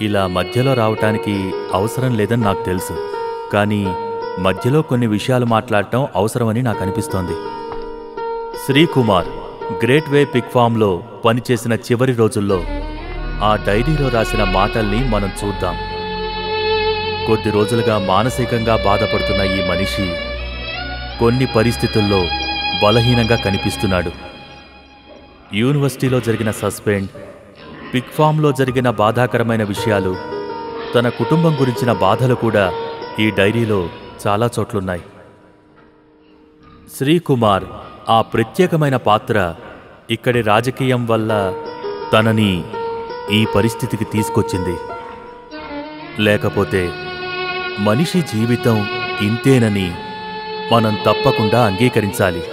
[SPEAKER 2] ఇలా మధ్యలో రావటానికి అవసరం లేదని నాకు తెలుసు. కానీ మధ్యలో కొన్ని విషయాలు మాట్లాడటం అవసరమని నాకు అనిపిస్తోంది. శ్రీకుమార్ గ్రేట్ వే పిగ్ ఫామ్లో పనిచేసిన చివరి రోజుల్లో ఆ డైరీలో రాసిన మాటల్ని మనం చూద్దాం. కొద్ది రోజులుగా మానసికంగా బాధపడుతున్న ఈ మనిషి కొన్ని పరిస్థితుల్లో బలహీనంగా కనిపిస్తున్నాడు. యూనివర్సిటీలో జరిగిన సస్పెండ్, పిగ్ ఫామ్లో జరిగిన బాధాకరమైన విషయాలు, తన కుటుంబం గురించిన బాధలు కూడా ఈ డైరీలో చాలా చోట్లున్నాయి. శ్రీకుమార్ ఆ ప్రత్యేకమైన పాత్ర ఇక్కడి రాజకీయం వల్ల తనని ఈ పరిస్థితికి తీసుకొచ్చింది. లేకపోతే మనిషి జీవితం ఇంతేనని మనం తప్పకుండా అంగీకరించాలి.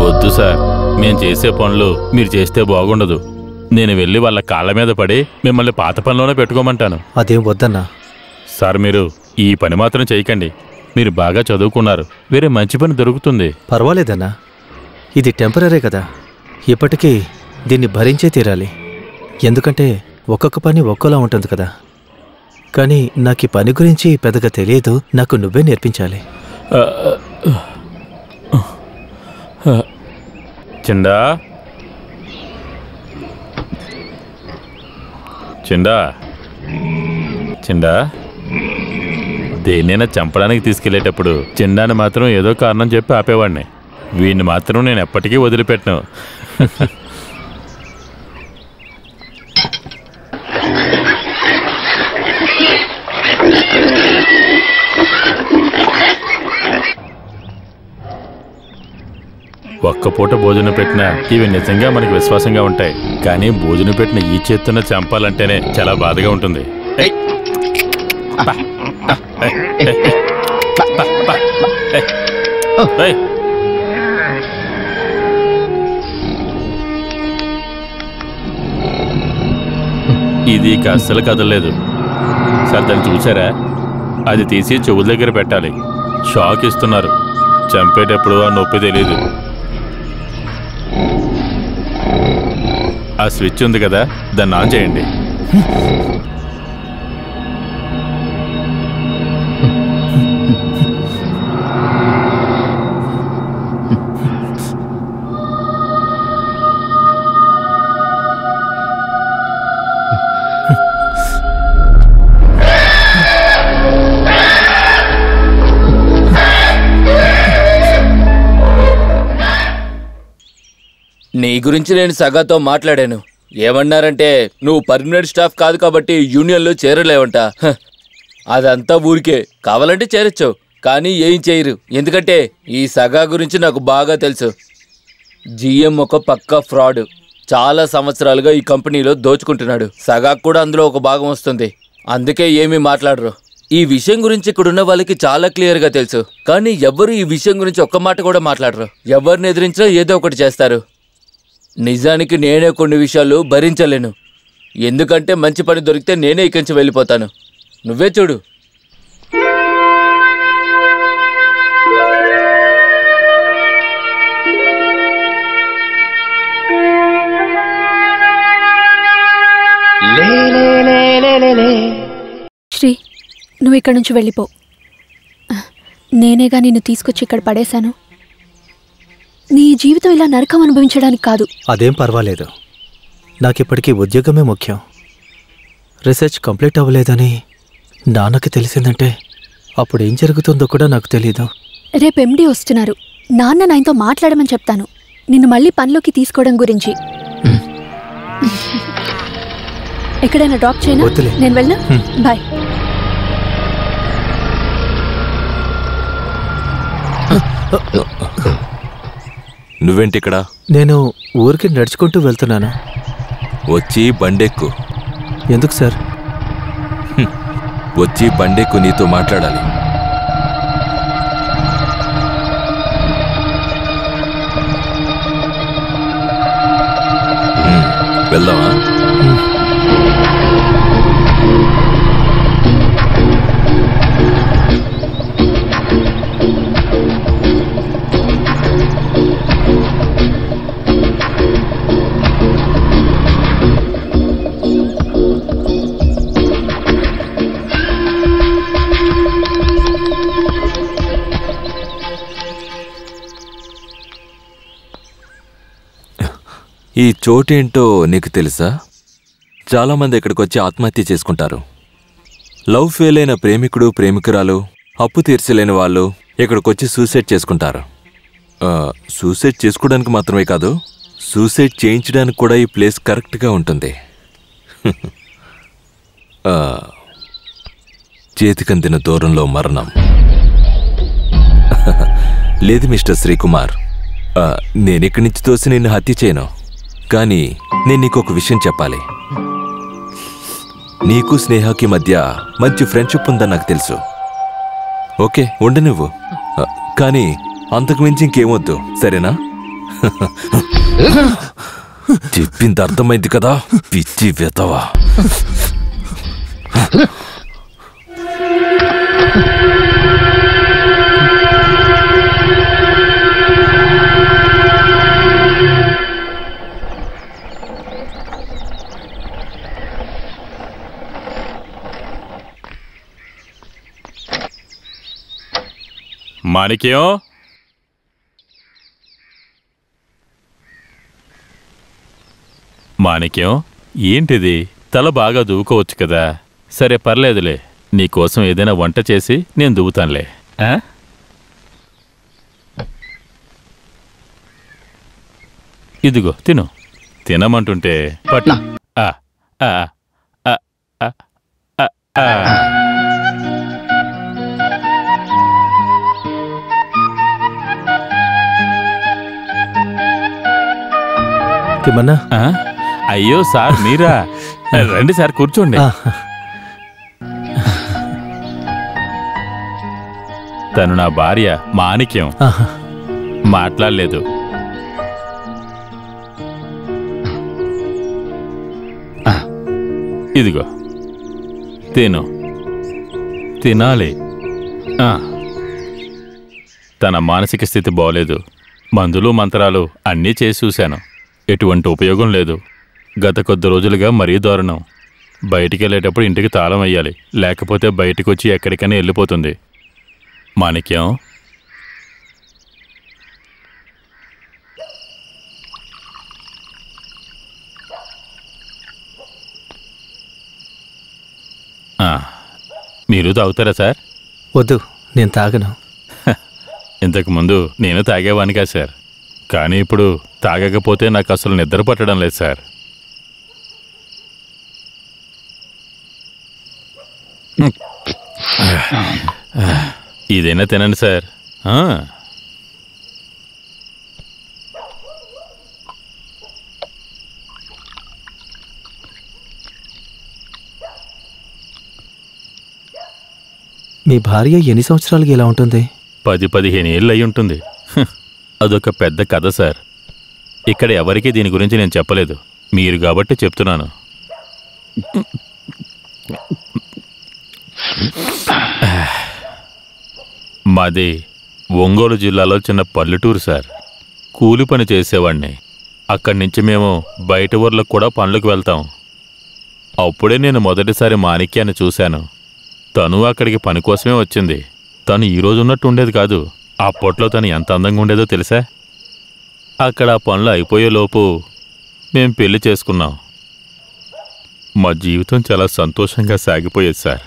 [SPEAKER 5] వద్దు సార్, మేం చేసే పనులు మీరు చేస్తే బాగుండదు. నేను వెళ్ళి వాళ్ళ కాళ్ళ మీద పడి మిమ్మల్ని పాత పనిలోనే పెట్టుకోమంటాను.
[SPEAKER 3] అదేం వద్దన్నా.
[SPEAKER 5] సార్ మీరు ఈ పని మాత్రం చేయకండి. మీరు బాగా చదువుకున్నారు, వేరే మంచి పని దొరుకుతుంది.
[SPEAKER 3] పర్వాలేదన్నా, ఇది టెంపరీ కదా. ఇప్పటికీ దీన్ని భరించే తీరాలి. ఎందుకంటే ఒక్కొక్క పని ఒక్కోలా ఉంటుంది కదా. కానీ నాకు ఈ పని గురించి పెద్దగా తెలియదు. నాకు నువ్వే నేర్పించాలి.
[SPEAKER 5] చిండా చిండా చిండా దేన్నైనా చంపడానికి తీసుకెళ్లేటప్పుడు చిండాని మాత్రం ఏదో కారణం చెప్పి ఆపేవాడిని. వీడిని మాత్రం నేను ఎప్పటికీ వదిలిపెట్టను. ఒక్క పూట భోజనం పెట్టినా ఇవి నిజంగా మనకి విశ్వాసంగా ఉంటాయి. కానీ భోజనం పెట్టిన ఈ చేతున్న చంపాలంటేనే చాలా బాధగా ఉంటుంది. ఇది అస్సలు కదలలేదు సార్. దాన్ని చూసారా? అది తీసి చెవుల దగ్గర పెట్టాలి. షాక్ ఇస్తున్నారు. చంపేటప్పుడు ఆ నొప్పి తెలీదు. ఆ స్విచ్ ఉంది కదా, దాన్ని ఆన్ చేయండి.
[SPEAKER 10] నీ గురించి నేను సగాతో మాట్లాడాను. ఏమన్నారంటే నువ్వు పర్మనెంట్ స్టాఫ్ కాదు కాబట్టి యూనియన్లో చేరలేవంట. అదంతా ఊరికే, కావాలంటే చేరొచ్చు కానీ ఏం చేయరు. ఎందుకంటే ఈ సగా గురించి నాకు బాగా తెలుసు. జిఎం ఒక పక్కా ఫ్రాడ్. చాలా సంవత్సరాలుగా ఈ కంపెనీలో దోచుకుంటున్నాడు. సగా కూడా అందులో ఒక భాగం వస్తుంది. అందుకే ఏమీ మాట్లాడరు. ఈ విషయం గురించి ఇక్కడున్న వాళ్ళకి చాలా క్లియర్గా తెలుసు. కానీ ఎవ్వరు ఈ విషయం గురించి ఒక్క మాట కూడా మాట్లాడరు. ఎవరిని ఎదిరించినా ఏదో ఒకటి చేస్తారు. నిజానికి నేనే కొన్ని విషయాలు భరించలేను. ఎందుకంటే మంచి పని దొరికితే నేనే ఇక్కడి నుంచి వెళ్ళిపోతాను. నువ్వే చూడు.
[SPEAKER 9] శ్రీ, నువ్వు ఇక్కడి నుంచి వెళ్ళిపో. నేనేగా నిన్ను తీసుకొచ్చి ఇక్కడ పడేశాను. నీ జీవితం ఇలా నరకం అనుభవించడానికి కాదు.
[SPEAKER 3] అదేం పర్వాలేదు. నాకిప్పటికీ ఉద్యోగమే ముఖ్యం. రీసెర్చ్ కంప్లీట్ అవ్వలేదని నాన్నకి తెలిసిందంటే అప్పుడు ఏం జరుగుతుందో కూడా నాకు తెలీదు.
[SPEAKER 9] రేపు ఎండి వస్తున్నారు. నాన్న నాయనతో మాట్లాడమని చెప్తాను, నిన్ను మళ్ళీ పనిలోకి తీసుకోవడం గురించి. ఎక్కడైనా డ్రాప్ చేయనా?
[SPEAKER 3] వద్దులే.
[SPEAKER 9] నేను వెళ్ళనా? బాయ్.
[SPEAKER 13] నువ్వేంటి ఇక్కడ?
[SPEAKER 3] నేను ఊరికి నడుచుకుంటూ వెళ్తున్నాను.
[SPEAKER 13] వచ్చి బండెక్కు.
[SPEAKER 3] ఎందుకు సార్?
[SPEAKER 13] వచ్చి బండెక్కు, నీతో మాట్లాడాలి. వెళ్దామా? ఈ చోటేంటో నీకు తెలుసా? చాలామంది ఇక్కడికి వచ్చి ఆత్మహత్య చేసుకుంటారు. లవ్ ఫెయిల్ అయిన ప్రేమికుడు ప్రేమికురాలు, అప్పు తీర్చలేని వాళ్ళు ఇక్కడికొచ్చి సూసైడ్ చేసుకుంటారు. సూసైడ్ చేసుకోవడానికి మాత్రమే కాదు, సూసైడ్ చేయించడానికి కూడా ఈ ప్లేస్ కరెక్ట్గా ఉంటుంది. చేతికందిన దూరంలో మరణం. లేదు మిస్టర్ శ్రీకుమార్, నేనిక్కడి నుంచి తోసి నిన్ను హత్య చేయను. కానీ నేను నీకు ఒక విషయం చెప్పాలి. నీకు స్నేహకి మధ్య మంచి ఫ్రెండ్షిప్ ఉందని నాకు తెలుసు. ఓకే, ఉండు నువ్వు. కానీ అంతకు మించి ఇంకేమొద్దు, సరేనా? చెప్పింది అర్థమైంది కదా, పిచ్చి వెతవా.
[SPEAKER 5] మాణిక్యం, మాణిక్యం, ఏంటిది? తల బాగా దువ్వుకోవచ్చు కదా. సరే పర్లేదులే, నీకోసం ఏదైనా వంట చేసి నేను దువ్వుతానులే. ఇదిగో తిను. తినమంటుంటే పట్టు.
[SPEAKER 3] తిమ్మన్నా.
[SPEAKER 5] అయ్యో సార్, మీరా? రండి సార్, కూర్చోండి. తను నా భార్య మాణిక్యం. మాట్లాడలేదు. ఇదిగో తిను. తినాలి. తన మానసిక స్థితి బాగోలేదు. మందులు మంత్రాలు అన్నీ చేసి చూశాను, ఎటువంటి ఉపయోగం లేదు. గత కొద్ది రోజులుగా మరీ దారుణం. బయటికి వెళ్ళేటప్పుడు ఇంటికి తాళం వేయాలి, లేకపోతే బయటికి వచ్చి ఎక్కడికైనా వెళ్ళిపోతుంది. మాణిక్యం, మీరు తాగుతారా సార్?
[SPEAKER 3] వద్దు, నేను తాగను.
[SPEAKER 5] ఇంతకుముందు నేను తాగేవానిగా సార్, కానీ ఇప్పుడు తాగకపోతే నాకు అసలు నిద్ర పట్టడం లేదు సార్. ఇదైనా తినండి సార్.
[SPEAKER 3] మీ భార్య ఎన్ని సంవత్సరాలకి ఇలా ఉంటుంది?
[SPEAKER 5] 10-15 ఏళ్ళు అయి ఉంటుంది. అదొక పెద్ద కథ సార్. ఇక్కడ ఎవరికీ దీని గురించి నేను చెప్పలేదు, మీరు కాబట్టి చెప్తున్నాను. మాది ఒంగోలు జిల్లాలో చిన్న పల్లెటూరు సార్. కూలి పని చేసేవాడిని. అక్కడి నుంచి మేము బయట ఊర్లకు కూడా పనులకు వెళ్తాం. అప్పుడే నేను మొదటిసారి మాణిక్యాన్ని చూశాను. తను అక్కడికి పని కోసమే వచ్చింది. తను ఈరోజు ఉన్నట్టు ఉండేది కాదు. అప్పట్లో తను ఎంత అందంగా ఉండేదో తెలుసా? అక్కడ ఆ పనులు అయిపోయేలోపు మేం పెళ్లి చేసుకున్నాం. మా జీవితం చాలా సంతోషంగా సాగిపోయేది సార్.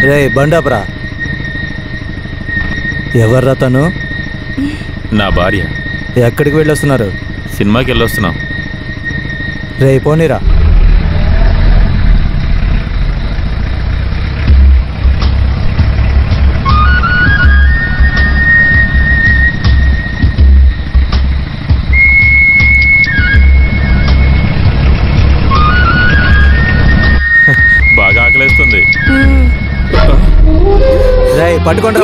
[SPEAKER 16] రే బండాపురా, ఎవర్రా తను?
[SPEAKER 5] నా భార్య.
[SPEAKER 16] ఎక్కడికి వెళ్ళొస్తున్నారు?
[SPEAKER 5] సినిమాకి వెళ్ళొస్తున్నాం.
[SPEAKER 16] రే పోనీరా.
[SPEAKER 5] బాగా ఆకలేస్తుంది.
[SPEAKER 16] పట్టుకుంటా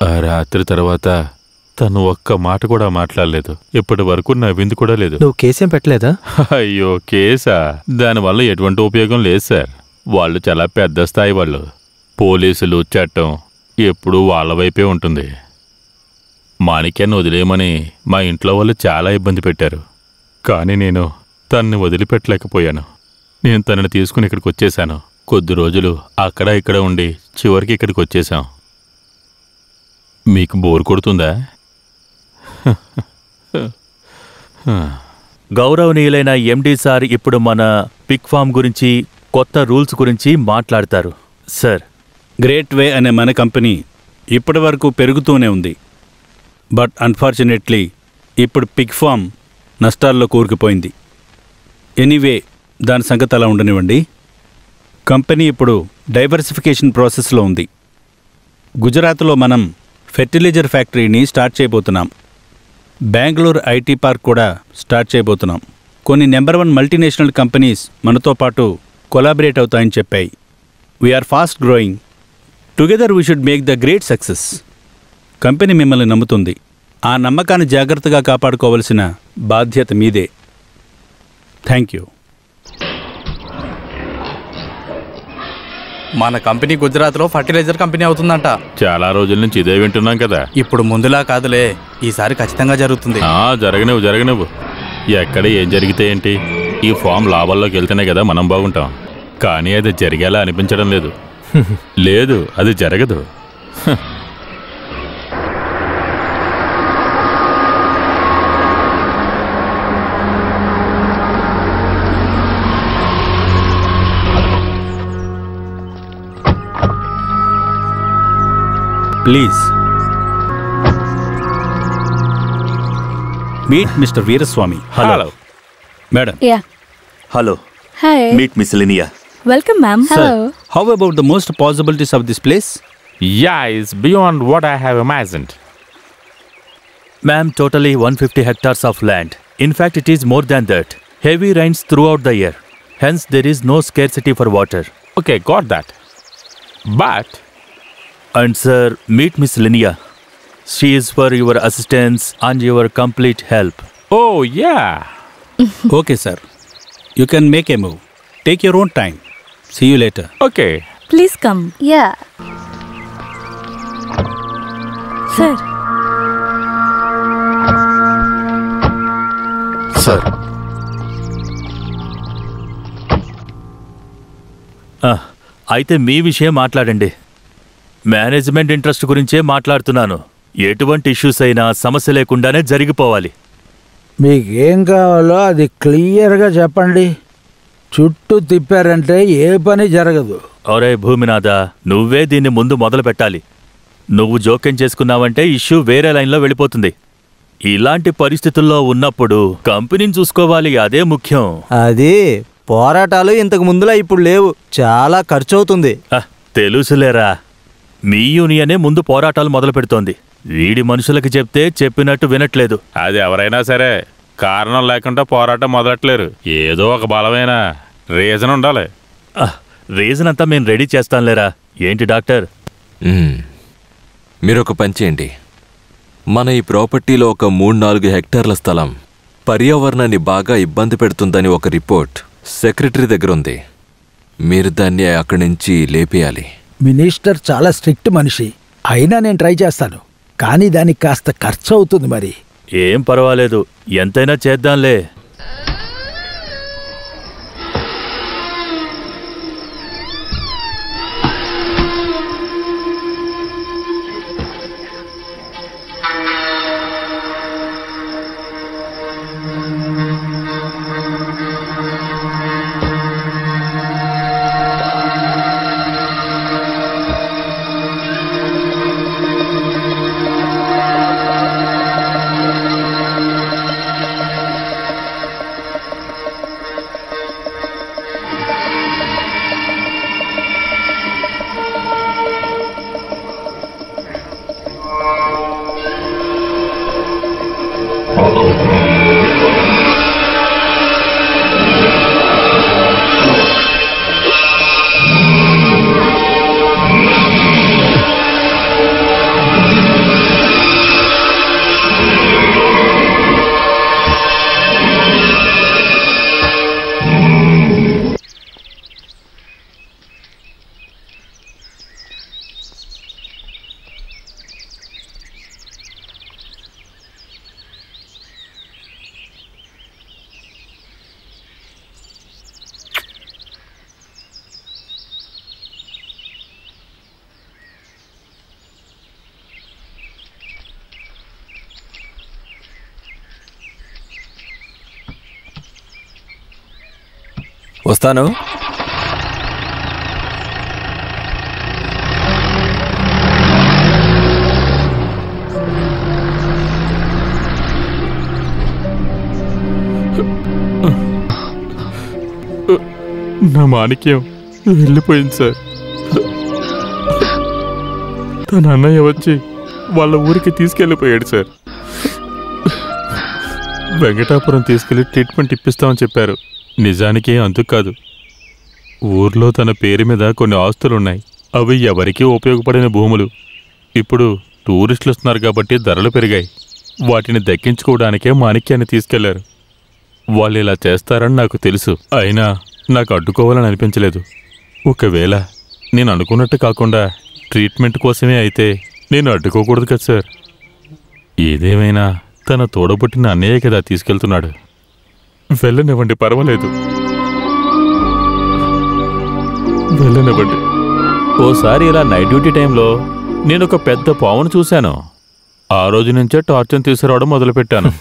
[SPEAKER 5] ఆ రాత్రి తర్వాత తను ఒక్క మాట కూడా మాట్లాడలేదు. ఇప్పటి వరకు నవ్వింది కూడా లేదు.
[SPEAKER 3] నువ్వు కేసేం పెట్టలేదా?
[SPEAKER 5] అయ్యో కేసా? దానివల్ల ఎటువంటి ఉపయోగం లేదు సార్. వాళ్ళు చాలా పెద్ద స్థాయి వాళ్ళు. పోలీసులు, చట్టం ఎప్పుడూ వాళ్ళ వైపే ఉంటుంది. మాణిక్యాన్ని వదిలేయమని మా ఇంట్లో వాళ్ళు చాలా ఇబ్బంది పెట్టారు. కానీ నేను తన్ని వదిలిపెట్టలేకపోయాను. నేను తనని తీసుకుని ఇక్కడికి వచ్చేశాను. కొద్ది రోజులు అక్కడ ఇక్కడ ఉండి చివరికి ఇక్కడికి వచ్చేశాం. మీకు బోర్ కొడుతుందా?
[SPEAKER 2] గౌరవనీయులైన ఎండి సార్ ఇప్పుడు మన పిక్ ఫామ్ గురించి, కొత్త రూల్స్ గురించి మాట్లాడతారు. సార్,
[SPEAKER 8] గ్రేట్ వే అనే మన కంపెనీ ఇప్పటి వరకు పెరుగుతూనే ఉంది. బట్ అన్ఫార్చునేట్లీ ఇప్పుడు పిగ్ ఫామ్ నష్టాల్లో కూరుకుపోయింది. ఎనీవే, దాని సంగతి అలా ఉండనివ్వండి. కంపెనీ ఇప్పుడు డైవర్సిఫికేషన్ ప్రాసెస్లో ఉంది. గుజరాత్లో మనం ఫెర్టిలైజర్ ఫ్యాక్టరీని స్టార్ట్ చేయబోతున్నాం. బెంగళూరు ఐటీ పార్క్ కూడా స్టార్ట్ చేయబోతున్నాం. కొన్ని నెంబర్ 1 మల్టీనేషనల్ కంపెనీస్ మనతో పాటు కొలాబరేట్ అవుతాయని చెప్పాయి. We are fast growing. Together we should make the great success. Company మిమ్మల్ని నమ్ముతుంది. ఆ నమ్మకాన్ని జాగ్రత్తగా కాపాడుకోవలసిన బాధ్యత మీదే. Thank you.
[SPEAKER 12] మన కంపెనీ గుజరాత్లో ఫర్టిలైజర్ కంపెనీ అవుతుందంట.
[SPEAKER 5] చాలా రోజుల నుంచి ఇదే వింటున్నాం కదా.
[SPEAKER 12] ఇప్పుడు ముందులా కాదులే, ఈసారి ఖచ్చితంగా జరుగుతుంది.
[SPEAKER 5] జరగనివ్వు. ఎక్కడ ఏం జరిగితే ఏంటి? ఈ ఫామ్ లాభాల్లోకి వెళ్తేనే కదా మనం బాగుంటాం. కానీ అది జరిగేలా అనిపించడం లేదు. లేదు, అది జరగదు.
[SPEAKER 8] Please meet mister Veeraswamy.
[SPEAKER 2] Hello
[SPEAKER 8] madam.
[SPEAKER 2] Hello.
[SPEAKER 7] Hi.
[SPEAKER 2] Meet miss Linea.
[SPEAKER 7] Welcome ma'am.
[SPEAKER 8] Sir, how about the most possibilities of this place?
[SPEAKER 5] Yeah, it's beyond what I have imagined.
[SPEAKER 2] Ma'am, totally 150 hectares of land. In fact, it is more than that. Heavy rains throughout the year. Hence, there is no scarcity for water.
[SPEAKER 5] Okay, got that. But...
[SPEAKER 2] And sir, meet Miss Linia. She is for your assistance and your complete help.
[SPEAKER 5] Oh, yeah.
[SPEAKER 8] Okay, sir. You can make a move. Take your own time. See you later.
[SPEAKER 5] Okay.
[SPEAKER 7] Please come.
[SPEAKER 6] Yeah.
[SPEAKER 7] Sir.
[SPEAKER 2] Sir. అయితే మీ విషయం మాట్లాడండి. Management interest గురించే మాట్లాడుతున్నాను. ఎటువంటి issues అయినా సమస్య లేకుండానే జరిగిపోవాలి.
[SPEAKER 15] మీకేం కావాలో అది క్లియర్గా చెప్పండి. చుట్టూ తిప్పారంటే ఏ పని జరగదు.
[SPEAKER 2] ఒరే భూమినాథ, నువ్వే దీన్ని ముందు మొదలు పెట్టాలి. నువ్వు జోక్యం చేసుకున్నావంటే ఇష్యూ వేరే లైన్లో వెళ్ళిపోతుంది. ఇలాంటి పరిస్థితుల్లో ఉన్నప్పుడు కంపెనీని చూసుకోవాలి, అదే ముఖ్యం.
[SPEAKER 16] అది పోరాటాలు ఇంతకు ముందులా ఇప్పుడు లేవు. చాలా ఖర్చు అవుతుంది.
[SPEAKER 2] తెలుసులేరా, మీ యూనియనే ముందు పోరాటాలు మొదలు పెడుతోంది. వీడి మనుషులకి చెప్తే చెప్పినట్టు వినట్లేదు.
[SPEAKER 5] అది ఎవరైనా సరే కారణం లేకుండా పోరాటం మొదలట్లేరు. ఏదో ఒక బలమైన రీజన్ ఉండాలి.
[SPEAKER 2] రీజన్ అంతా మేము రెడీ చేస్తాంలేరా. ఏంటి డాక్టర్?
[SPEAKER 13] మీరొక పని చేయండి. మన ఈ ప్రాపర్టీలో ఒక 3-4 హెక్టార్ల స్థలం పర్యావరణాన్ని బాగా ఇబ్బంది పెడుతుందని ఒక రిపోర్ట్ సెక్రటరీ దగ్గర ఉంది. మీరు దాన్ని అక్కడి నుంచి లేపేయాలి.
[SPEAKER 15] మినిస్టర్ చాలా స్ట్రిక్ట్ మనిషి. అయినా నేను ట్రై చేస్తాను, కానీ దానికి కాస్త ఖర్చు అవుతుంది. మరి
[SPEAKER 2] ఏం పర్వాలేదు, ఎంతైనా చేద్దాంలే.
[SPEAKER 11] వస్తాను.
[SPEAKER 5] నా మాణిక్యం వెళ్ళిపోయింది సార్. తన అన్నయ్య వచ్చి వాళ్ళ ఊరికి తీసుకెళ్ళిపోయాడు సార్. వెంకటాపురం తీసుకెళ్లి ట్రీట్మెంట్ ఇప్పిస్తామని చెప్పారు. నిజానికి అందుకు కాదు, ఊర్లో తన పేరు మీద కొన్ని ఆస్తులున్నాయి. అవి ఎవరికీ ఉపయోగపడిన భూములు. ఇప్పుడు టూరిస్టులు వస్తున్నారు కాబట్టి ధరలు పెరిగాయి. వాటిని దక్కించుకోవడానికే మాణిక్యాన్ని తీసుకెళ్లారు. వాళ్ళు ఇలా చేస్తారని నాకు తెలుసు. అయినా నాకు అడ్డుకోవాలని అనిపించలేదు. ఒకవేళ నేను అనుకున్నట్టు కాకుండా ట్రీట్మెంట్ కోసమే అయితే నేను అడ్డుకోకూడదు కదా సార్. ఏదేమైనా తన తోడబుట్టిన అన్నయ్య కదా తీసుకెళ్తున్నాడు. వెళ్ళనివ్వండి, పర్వాలేదు, వెళ్ళనివ్వండి. ఓసారి ఇలా నైట్ డ్యూటీ టైంలో నేను ఒక పెద్ద పావును చూశాను. ఆ రోజు నుంచే టార్చర్ తీసుకురావడం మొదలుపెట్టాను.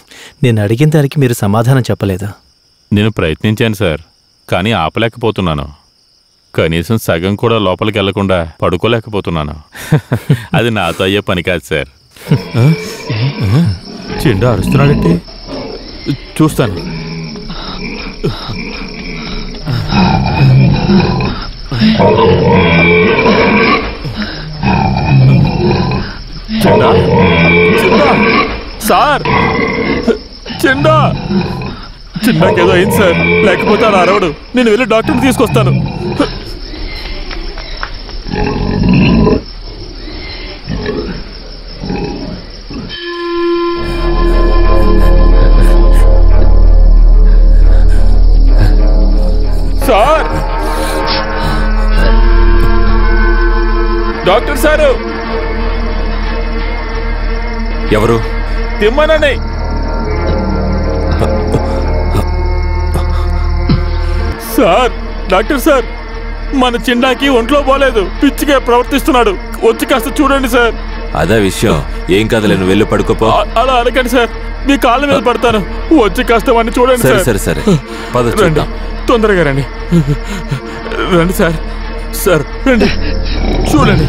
[SPEAKER 3] నేను అడిగిన దానికి మీరు సమాధానం చెప్పలేదా?
[SPEAKER 5] నేను ప్రయత్నించాను సార్, కానీ ఆపలేకపోతున్నాను. కనీసం సగం కూడా లోపలికి వెళ్లకుండా పడుకోలేకపోతున్నాను. అది నాతో అయ్యే పని కాదు సార్. చెండు అరుస్తున్నాడంటే చూస్తాను. చెండా, చెండా సార్, చెండా, చిన్నాకేదో అయింది సార్. లేకపోతే అలా అరవడు. నేను వెళ్ళి డాక్టర్ని తీసుకొస్తాను. Sir, doctor sir.
[SPEAKER 13] ఎవరు?
[SPEAKER 5] తిమ్మనని. సార్, డాక్టర్ సార్, మన చిన్నాకి ఒంట్లో పోలేదు, పిచ్చిగా ప్రవర్తిస్తున్నాడు. వచ్చి కాస్త చూడండి సార్.
[SPEAKER 13] అదే విషయం. ఏం కదలే, నువ్వు వెళ్ళి పడుకోపో.
[SPEAKER 5] అలా అనకండి సార్, మీ కాళ్ళ మీద పడతాను. వచ్చి కాస్త వాడిని చూడండి సార్.
[SPEAKER 13] సరే సరే, పద చూద్దాం.
[SPEAKER 5] తొందరగా రండి. రండి సార్. సార్ రండి, చూడండి.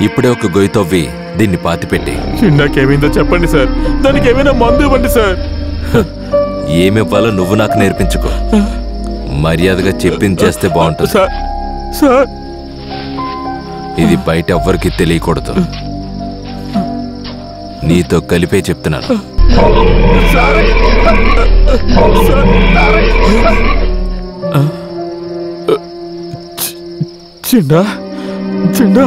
[SPEAKER 13] ఇప్పుడే ఒక గొయ్యి తవ్వి దీన్ని పాతిపెట్టి.
[SPEAKER 5] నాకేమైందో చెప్పండి సార్. దానికి ఏమైనా మందు ఇవ్వండి సార్.
[SPEAKER 13] ఏమివ్వాలో నువ్వు నాకు నేర్పించుకో. మర్యాదగా చెప్పింది చేస్తే బాగుంటుంది.
[SPEAKER 5] సార్,
[SPEAKER 13] ఇది బయట ఎవ్వరికి తెలియకూడదు. నీతో కలిపే చెప్తున్నాను.
[SPEAKER 5] చిండా చిండా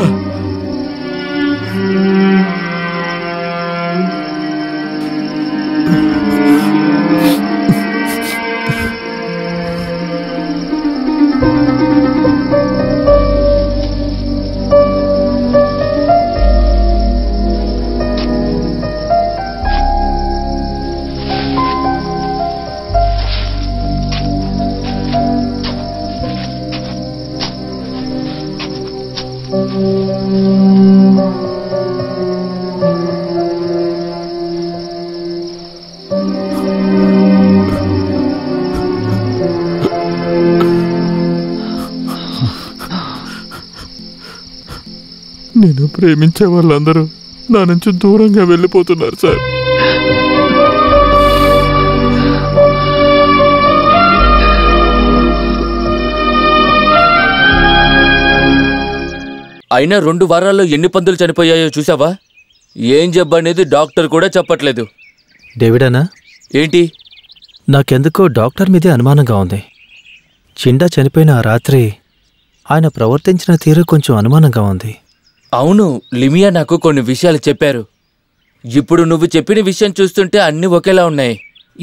[SPEAKER 5] నేను ప్రేమించే వాళ్ళందరూ నా నుంచి దూరంగా వెళ్ళిపోతున్నారు సార్.
[SPEAKER 10] అయినా 2 వారాల్లో ఎన్ని పందులు చనిపోయాయో చూసావా? ఏం జబ్బు అనేది డాక్టర్ కూడా చెప్పట్లేదు.
[SPEAKER 3] డేవిడ్ అన్నా,
[SPEAKER 10] ఏంటి?
[SPEAKER 3] నాకెందుకో డాక్టర్ మీదే అనుమానంగా ఉంది. చిండా చనిపోయిన ఆ రాత్రి ఆయన ప్రవర్తించిన తీరు కొంచెం అనుమానంగా ఉంది.
[SPEAKER 10] అవును, లిమియా నాకు కొన్ని విషయాలు చెప్పారు. ఇప్పుడు నువ్వు చెప్పిన విషయం చూస్తుంటే అన్ని ఒకేలా ఉన్నాయి.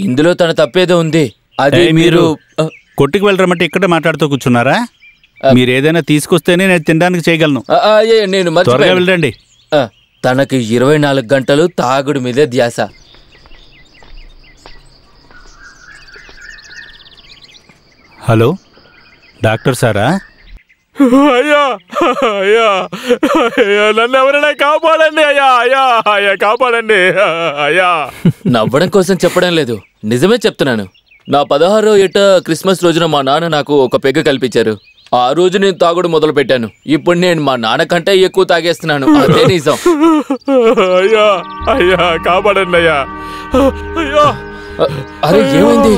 [SPEAKER 10] ఇందులో తన తప్పేదో ఉంది. అది మీరు
[SPEAKER 8] కొట్టుకు వెళ్ళరమంటే ఇక్కడే మాట్లాడుతూ కూర్చున్నారా? మీరు ఏదైనా తీసుకొస్తేనే నేను తినడానికి చేయగలను.
[SPEAKER 10] నేను
[SPEAKER 8] త్వరగా వెళ్ళండి.
[SPEAKER 10] తనకి 24 గంటలు తాగుడు మీదే ధ్యాస.
[SPEAKER 8] హలో, డాక్టర్ సారా?
[SPEAKER 5] అయ్యా అయ్యా అయ్యా, నన్ను ఎవరైనా కాపాడండి అయ్యా, అయ్యా అయ్యా కాపాడండి అయ్యా.
[SPEAKER 10] నవ్వడం కోసం చెప్పడం లేదు, నిజమే చెప్తున్నాను. నా 16వ ఏట క్రిస్మస్ రోజున మా నాన్న నాకు ఒక పెగ్గ కల్పించారు. ఆ రోజు నేను తాగుడు మొదలు పెట్టాను. ఇప్పుడు నేను మా నాన్న కంటే ఎక్కువ తాగేస్తున్నాను. అదే నిజం.
[SPEAKER 5] అయ్యా అయ్యా కాపాడండి అయ్యా. అయ్యా,
[SPEAKER 10] అరే ఏమైంది?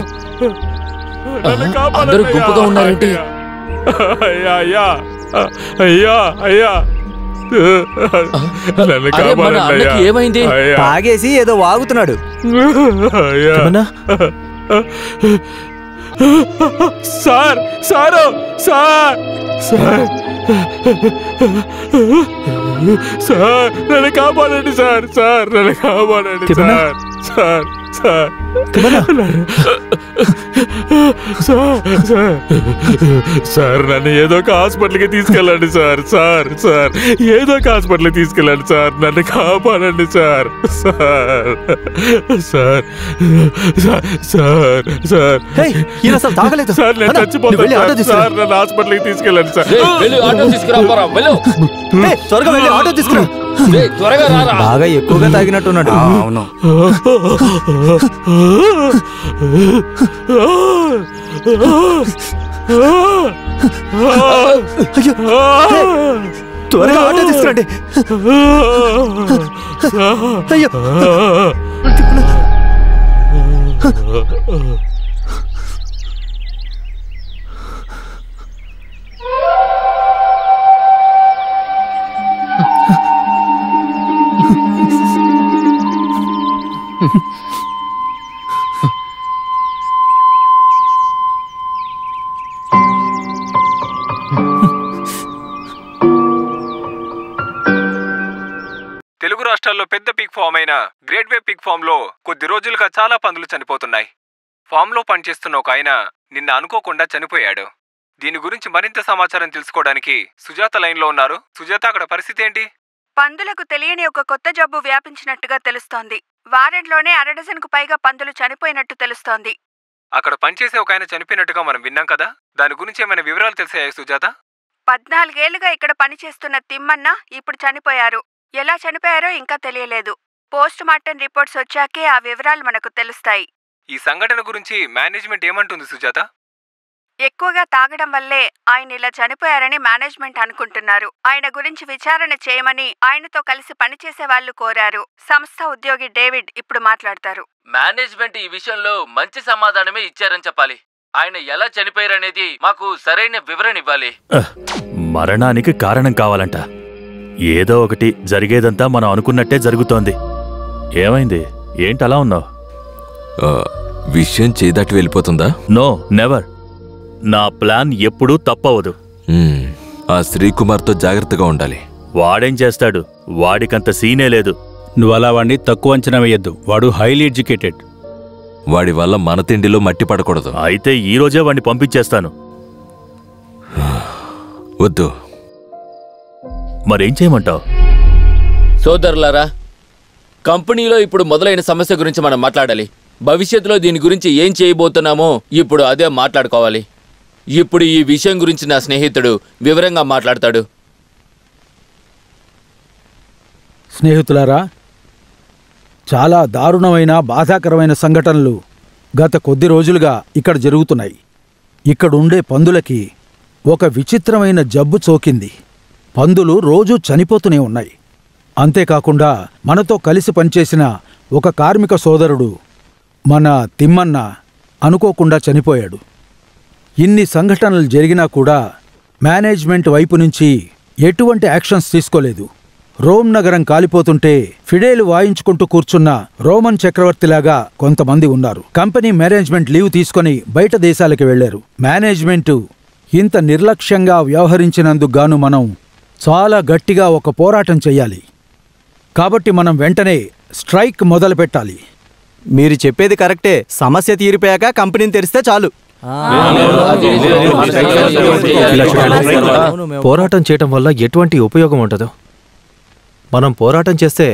[SPEAKER 10] అందరూ గుంపుగా ఉన్నారేంటి?
[SPEAKER 5] అయ్యా అయ్యా అయ్యా అయ్యా,
[SPEAKER 10] ఏమైంది?
[SPEAKER 16] తాగేసి ఏదో వాగుతున్నాడు.
[SPEAKER 5] Sir sir sir sir sir, నన్ను కాపాడండి సార్, సార్ నన్ను కాపాడండి సార్, సార్ సార్ సార్, నన్ను ఏదో ఒక హాస్పిటల్కి తీసుకెళ్ళండి సార్, సార్ సార్ ఏదో ఒక హాస్పిటల్కి తీసుకెళ్ళండి సార్, నన్ను కాపాడండి sir, sir sir sir sir sir, నేను చచ్చిపోతాను సార్, నన్ను హాస్పిటల్కి తీసుకెళ్ళండి సార్.
[SPEAKER 16] బాగా ఎక్కువగా తాగినట్టున్నాడు. అవును.
[SPEAKER 3] త్వరగా ఆటో తీసుకురండి. అయ్యో,
[SPEAKER 11] తెలుగు రాష్ట్రాల్లో పెద్ద పిగ్ ఫామ్ అయిన గ్రేట్ వే పిగ్ ఫామ్ లో కొద్ది రోజులుగా చాలా పందులు చనిపోతున్నాయి. ఫామ్ లో పనిచేస్తున్న ఒక ఆయన నిన్న అనుకోకుండా చనిపోయాడు. దీని గురించి మరింత సమాచారం తెలుసుకోవడానికి సుజాత లైన్ లో ఉన్నారు. సుజాత, అక్కడ పరిస్థితి ఏంటి?
[SPEAKER 14] పందులకు తెలియని ఒక కొత్త జబ్బు వ్యాపించినట్టుగా తెలుస్తోంది. వారంలోనే 1/2 డజన్కు పైగా పందులు చనిపోయినట్టు తెలుస్తోంది.
[SPEAKER 11] అక్కడ పనిచేసే ఒక ఆయన చనిపోయినట్టుగా మనం విన్నాం కదా, దాని గురించి ఏమైనా వివరాలు తెలిసాయా సుజాత?
[SPEAKER 14] 14 ఏళ్లుగా ఇక్కడ పనిచేస్తున్న తిమ్మన్న ఇప్పుడు చనిపోయారు. ఎలా చనిపోయారో ఇంకా తెలియలేదు. పోస్ట్ మార్టం రిపోర్ట్స్ వచ్చాకే ఆ వివరాలు మనకు తెలుస్తాయి.
[SPEAKER 11] ఈ సంఘటన గురించి మేనేజ్మెంట్ ఏమంటుంది సుజాత?
[SPEAKER 14] ఎక్కువగా తాగడం వల్లే ఆయన ఇలా చనిపోయారని మేనేజ్మెంట్ అనుకుంటున్నారు. ఆయన గురించి విచారణ చేయమని ఆయనతో కలిసి పనిచేసే వాళ్ళు కోరారు. సంస్థ ఉద్యోగి డేవిడ్ ఇప్పుడు మాట్లాడతారు.
[SPEAKER 10] మేనేజ్మెంట్ ఈ విషయంలో మంచి సమాధానమే ఇచ్చారని చెప్పాలి. ఆయన ఎలా చనిపోయారనేది మాకు సరైన వివరణ ఇవ్వాలి.
[SPEAKER 2] మరణానికి కారణం కావాలంట. ఏదో ఒకటి జరిగేదంతా మనం అనుకున్నట్టే జరుగుతోంది. ఏమైంది? ఏంటి అలా ఉన్నావు?
[SPEAKER 13] విషయం చేదాటి వెళ్ళిపోతుందా?
[SPEAKER 2] No, never. నా ప్లాన్ ఎప్పుడూ తప్పవదు.
[SPEAKER 13] ఆ శ్రీకుమార్తో జాగ్రత్తగా ఉండాలి.
[SPEAKER 2] వాడేం చేస్తాడు? వాడికంత సీనే లేదు.
[SPEAKER 8] నువ్వు అలా వాడిని తక్కువ అంచనా వేయద్దు. వాడు హైలీ ఎడ్యుకేటెడ్.
[SPEAKER 13] వాడి వల్ల మన తిండిలో మట్టి పడకూడదు.
[SPEAKER 2] అయితే ఈ రోజే వాడిని పంపించేస్తాను.
[SPEAKER 13] వద్దు.
[SPEAKER 2] మరేం చేయమంటావు?
[SPEAKER 10] సోదరులారా, కంపెనీలో ఇప్పుడు మొదలైన సమస్య గురించి మనం మాట్లాడాలి. భవిష్యత్తులో దీని గురించి ఏం చేయబోతున్నామో ఇప్పుడు అదే మాట్లాడుకోవాలి. ఇప్పుడు ఈ విషయం గురించి నా స్నేహితుడు వివరంగా మాట్లాడతాడు.
[SPEAKER 15] స్నేహితులారా, చాలా దారుణమైన బాధాకరమైన సంఘటనలు గత కొద్ది రోజులుగా ఇక్కడ జరుగుతున్నాయి. ఇక్కడుండే పందులకి ఒక విచిత్రమైన జబ్బు సోకింది. పందులు రోజూ చనిపోతూనే ఉన్నాయి. అంతేకాకుండా మనతో కలిసి పనిచేసిన ఒక కార్మిక సోదరుడు, మన తిమ్మన్న, అనుకోకుండా చనిపోయాడు. ఇన్ని సంఘటనలు జరిగినా కూడా మేనేజ్మెంట్ వైపు నుంచి ఎటువంటి యాక్షన్స్ తీసుకోలేదు. రోమ్ నగరం కాలిపోతుంటే ఫిడేలు వాయించుకుంటూ కూర్చున్న రోమన్ చక్రవర్తిలాగా కొంతమంది ఉన్నారు. కంపెనీ మేనేజ్మెంట్ లీవ్ తీసుకొని బయట దేశాలకు వెళ్లారు. మేనేజ్మెంటు ఇంత నిర్లక్ష్యంగా వ్యవహరించినందుకు గాను మనం చాలా గట్టిగా ఒక పోరాటం చెయ్యాలి. కాబట్టి మనం వెంటనే స్ట్రైక్ మొదలు పెట్టాలి.
[SPEAKER 16] మీరు చెప్పేది కరెక్టే. సమస్య తీరిపోయాక కంపెనీని తెరిస్తే చాలు.
[SPEAKER 3] పోరాటం చేయటం వల్ల ఎటువంటి ఉపయోగం ఉండదు. మనం పోరాటం చేస్తే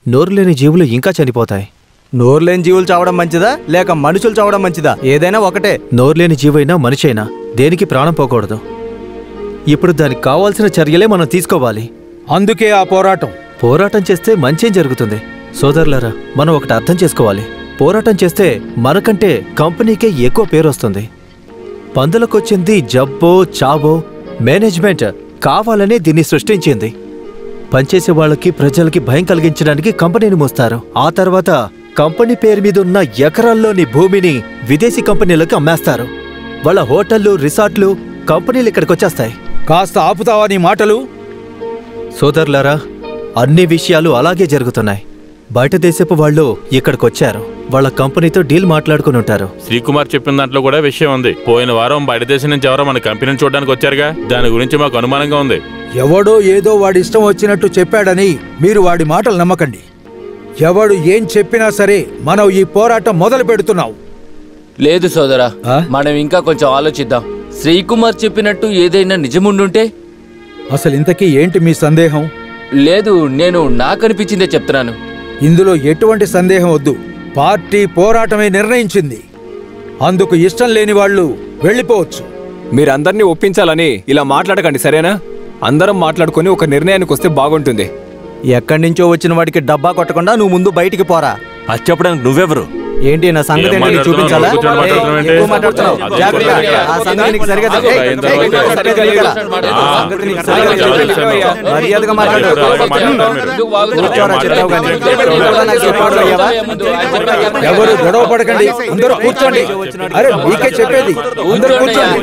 [SPEAKER 3] నోరులేని జీవులు ఇంకా చనిపోతాయి.
[SPEAKER 16] నోరులేని జీవులు చావడం మంచిదా లేక మనుషులు చావడం మంచిదా? ఏదైనా ఒకటే.
[SPEAKER 3] నోరులేని జీవైనా మనిషి అయినా దేనికి ప్రాణం పోకూడదు. ఇప్పుడు దానికి కావాల్సిన చర్యలే మనం తీసుకోవాలి.
[SPEAKER 15] అందుకే ఆ
[SPEAKER 3] పోరాటం చేస్తే మంచేం జరుగుతుంది. సోదరులారా, మనం ఒకటి అర్థం చేసుకోవాలి. పోరాటం చేస్తే మనకంటే కంపెనీకే ఎక్కువ పేరు వస్తుంది. పందులకొచ్చింది జబ్బో చావో మేనేజ్మెంట్ కావాలనే దీన్ని సృష్టించింది. పనిచేసే వాళ్ళకి ప్రజలకి భయం కలిగించడానికి కంపెనీని మోస్తారు. ఆ తర్వాత కంపెనీ పేరు మీద ఉన్న ఎకరాల్లోని భూమిని విదేశీ కంపెనీలకు అమ్మేస్తారు. వాళ్ళ హోటళ్లు, రిసార్ట్లు, కంపెనీలు ఇక్కడికి వచ్చేస్తాయి.
[SPEAKER 15] కాస్త ఆపుతావా నీ మాటలు?
[SPEAKER 3] సోదరులారా, అన్ని విషయాలు అలాగే జరుగుతున్నాయి. బయట దేశపు వాళ్ళు ఇక్కడికొచ్చారు. వాళ్ళ కంపెనీతో డీల్ మాట్లాడుకుని ఉంటారు.
[SPEAKER 5] శ్రీకుమార్ చెప్పిన దాంట్లో కూడా విషయం ఉంది. పోయిన వారం బయట దేశం నుంచి ఎవరో మన కంపెనీని చూడడానికి వచ్చారుగా, దాని గురించి మాకు అనుమానంగా ఉంది.
[SPEAKER 15] ఎవడో ఏదో వాడి ఇష్టం వచ్చినట్టు చెప్పాడని మీరు వాడి మాటలు నమ్మకండి. ఎవడు ఏం చెప్పినా సరే మనం ఈ పోరాటం మొదలు పెడుతున్నాం.
[SPEAKER 10] లేదు సోదరా, మనం ఇంకా కొంచెం ఆలోచిద్దాం. శ్రీకుమార్ చెప్పినట్టు ఏదైనా నిజముండుంటే?
[SPEAKER 15] అసలు ఇంతకీ ఏంటి మీ సందేహం?
[SPEAKER 10] లేదు, నేను నాకనిపించిందే చెప్తున్నాను.
[SPEAKER 15] ఇందులో ఎటువంటి సందేహం వద్దు. పార్టీ పోరాటమే నిర్ణయించింది. అందుకు ఇష్టం లేని వాళ్ళు వెళ్ళిపోవచ్చు.
[SPEAKER 11] మీరందరినీ ఒప్పించాలని ఇలా మాట్లాడకండి, సరేనా? అందరం మాట్లాడుకొని ఒక నిర్ణయానికి వస్తే బాగుంటుంది.
[SPEAKER 16] ఎక్కడి నుంచో వచ్చిన వాడికి డబ్బా కొట్టకుండా నువ్వు ముందు బయటికి పోరా.
[SPEAKER 13] అది చెప్పడానికి నువ్వెవరు?
[SPEAKER 16] ఏంటి నా సంగతి ఏంటి నీకు చూపించాలా? ఎక్కువ మాట్లాడుతున్నావు. జాగ్రత్త. ఆ సంగతి నీకు సరిగా మర్యాదగా మాట్లాడు.
[SPEAKER 15] ఎవరు గొడవ పడకండి, అందరూ కూర్చోండి. అరే మీకే చెప్పేది, అందరూ కూర్చోండి.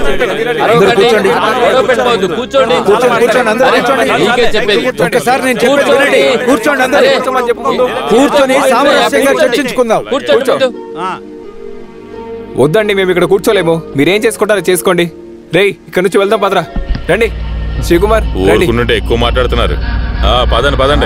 [SPEAKER 15] అందరూ కూర్చోండి, కూర్చోండి, అందరూ కూర్చోండి. ఒక్కసారి నేను చెప్పేది వినండి. కూర్చోండి, అందరూ కూర్చొని సామరస్యంగా చర్చించుకుందాం.
[SPEAKER 11] వద్దండి, మేము ఇక్కడ కూర్చోలేము. మీరేం చేసుకుంటారో చేసుకోండి. రేయ్, ఇక్కడ నుంచి వెళ్దాం, పదరా. రండి శ్రీకుమార్.
[SPEAKER 5] ఊరుకుంటే ఎక్కువ మాట్లాడుతున్నారు. పదండి పదండి.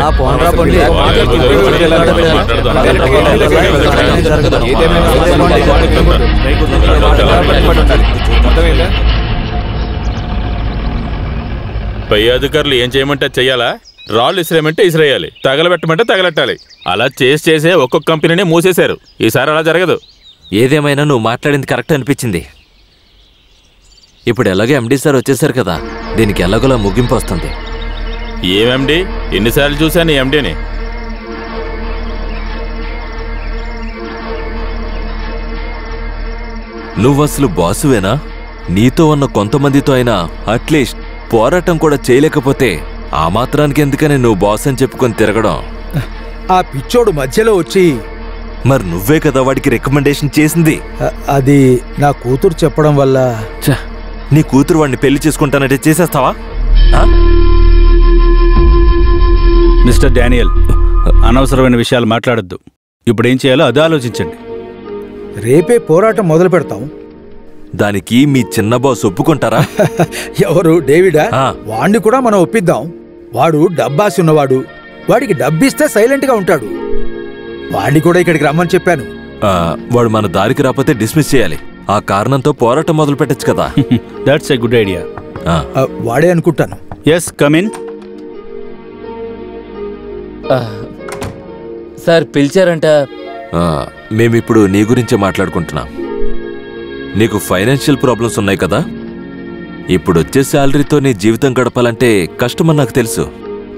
[SPEAKER 5] పై అధికారులు ఏం చేయమంటే చెయ్యాలా? రాళ్ళు ఇసిరేయమంటే ఇసిరేయాలి, తగలబెట్టమంటే తగలెట్టాలి. అలా చేసే ఒక్కొక్క కంపెనీని మూసేశారు. ఈసారి అలా జరగదు.
[SPEAKER 13] ఏదేమైనా నువ్వు మాట్లాడింది కరెక్ట్ అనిపించింది. ఇప్పుడు ఎలాగో ఎండీ సార్ వచ్చేసారు కదా, దీనికి ఎలాగోలా ముగింపు వస్తుంది.
[SPEAKER 5] ఏమెండి, ఎన్నిసార్లు చూశాను ఈ ఎండీని.
[SPEAKER 13] నువ్వసలు బాసువేనా? నీతో ఉన్న కొంతమందితో అయినా అట్లీస్ట్ పోరాటం కూడా చేయలేకపోతే ఆ మాత్రానికి ఎందుకని నువ్వు బాస్ అని చెప్పుకొని తిరగడం?
[SPEAKER 15] ఆ పిచ్చోడు మధ్యలో వచ్చి,
[SPEAKER 13] మరి నువ్వే కదా వాడికి రికమెండేషన్ చేసింది.
[SPEAKER 15] అది నా కూతురు చెప్పడం వల్ల.
[SPEAKER 13] నీ కూతురు వాడిని పెళ్లి చేసుకుంటానంటే చేసేస్తావా?
[SPEAKER 8] మిస్టర్ డానియల్, అనవసరమైన విషయాలు మాట్లాడొద్దు. ఇప్పుడేం చేయాలో అది ఆలోచించండి.
[SPEAKER 15] రేపే పోరాటం మొదలు పెడతాం.
[SPEAKER 13] దానికి మీ చిన్న బాస్ ఒప్పుకుంటారా?
[SPEAKER 15] ఎవరు? డేవిడా? వాణ్ణి కూడా మనం ఒప్పిద్దాం. వాడు డబ్బాసి ఉన్నవాడు. వాడికి డబ్బిస్తే సైలెంట్గా ఉంటాడు. వాణ్ణి కూడా ఇక్కడికి రమ్మని చెప్పాను.
[SPEAKER 13] వాడు మన దారికి రాకపోతే డిస్మిస్ చేయాలి. ఆ కారణంతో పోరాటం మొదలు పెట్టచ్చు కదా.
[SPEAKER 8] That's a good idea.
[SPEAKER 15] వాడే అనుకుంటాను.
[SPEAKER 8] Yes, come in.
[SPEAKER 10] సార్ పిలిచారంట.
[SPEAKER 13] మేమిప్పుడు నీ గురించే మాట్లాడుకుంటున్నాం. నీకు ఫైనాన్షియల్ ప్రాబ్లమ్స్ ఉన్నాయి కదా. ఇప్పుడు వచ్చే శాలరీతో నీ జీవితం గడపాలంటే కష్టమని నాకు తెలుసు.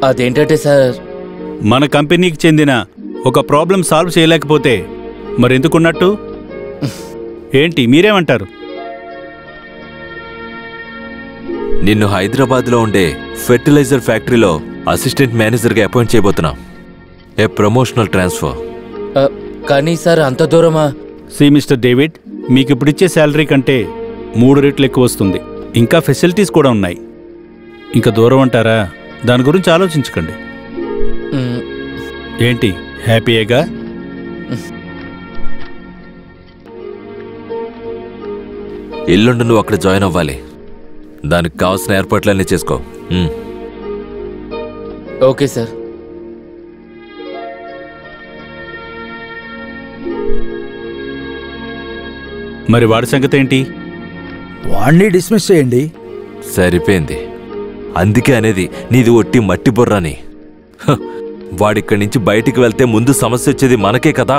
[SPEAKER 10] అదేంటంటే సార్,
[SPEAKER 8] మన కంపెనీకి చెందిన ఒక ప్రాబ్లం సాల్వ్ చేయలేకపోతే మరెందుకున్నట్టు? ఏంటి మీరేమంటారు?
[SPEAKER 13] నిన్ను హైదరాబాద్లో ఉండే ఫెర్టిలైజర్ ఫ్యాక్టరీలో అసిస్టెంట్ మేనేజర్గా అపాయింట్ చేయబోతున్నాం. ఏ ప్రమోషనల్ ట్రాన్స్ఫర్.
[SPEAKER 10] కానీ సార్ అంత దూరమా?
[SPEAKER 8] సి మిస్టర్ డేవిడ్, మీకు ఇప్పుడిచ్చే శాలరీ కంటే 3 రెట్లు ఎక్కువ వస్తుంది. ఇంకా ఫెసిలిటీస్ కూడా ఉన్నాయి. ఇంకా దూరం అంటారా? దాని గురించి ఆలోచించకండి. ఏంటి, హ్యాపీయేగా?
[SPEAKER 13] ఎల్లుండి నువ్వు అక్కడ జాయిన్ అవ్వాలి. దానికి కావాల్సిన ఏర్పాట్లన్నీ చేసుకో.
[SPEAKER 10] Okay sir.
[SPEAKER 8] మరి వాడి సంగతి ఏంటి?
[SPEAKER 15] వాణ్ణి డిస్మిస్ చేయండి.
[SPEAKER 13] సరిపోయింది. అందుకే అనేది నీది ఒట్టి మట్టి బుర్రని. వాడిక్కడి నుంచి బయటికి వెళ్తే ముందు సమస్య వచ్చేది మనకే కదా.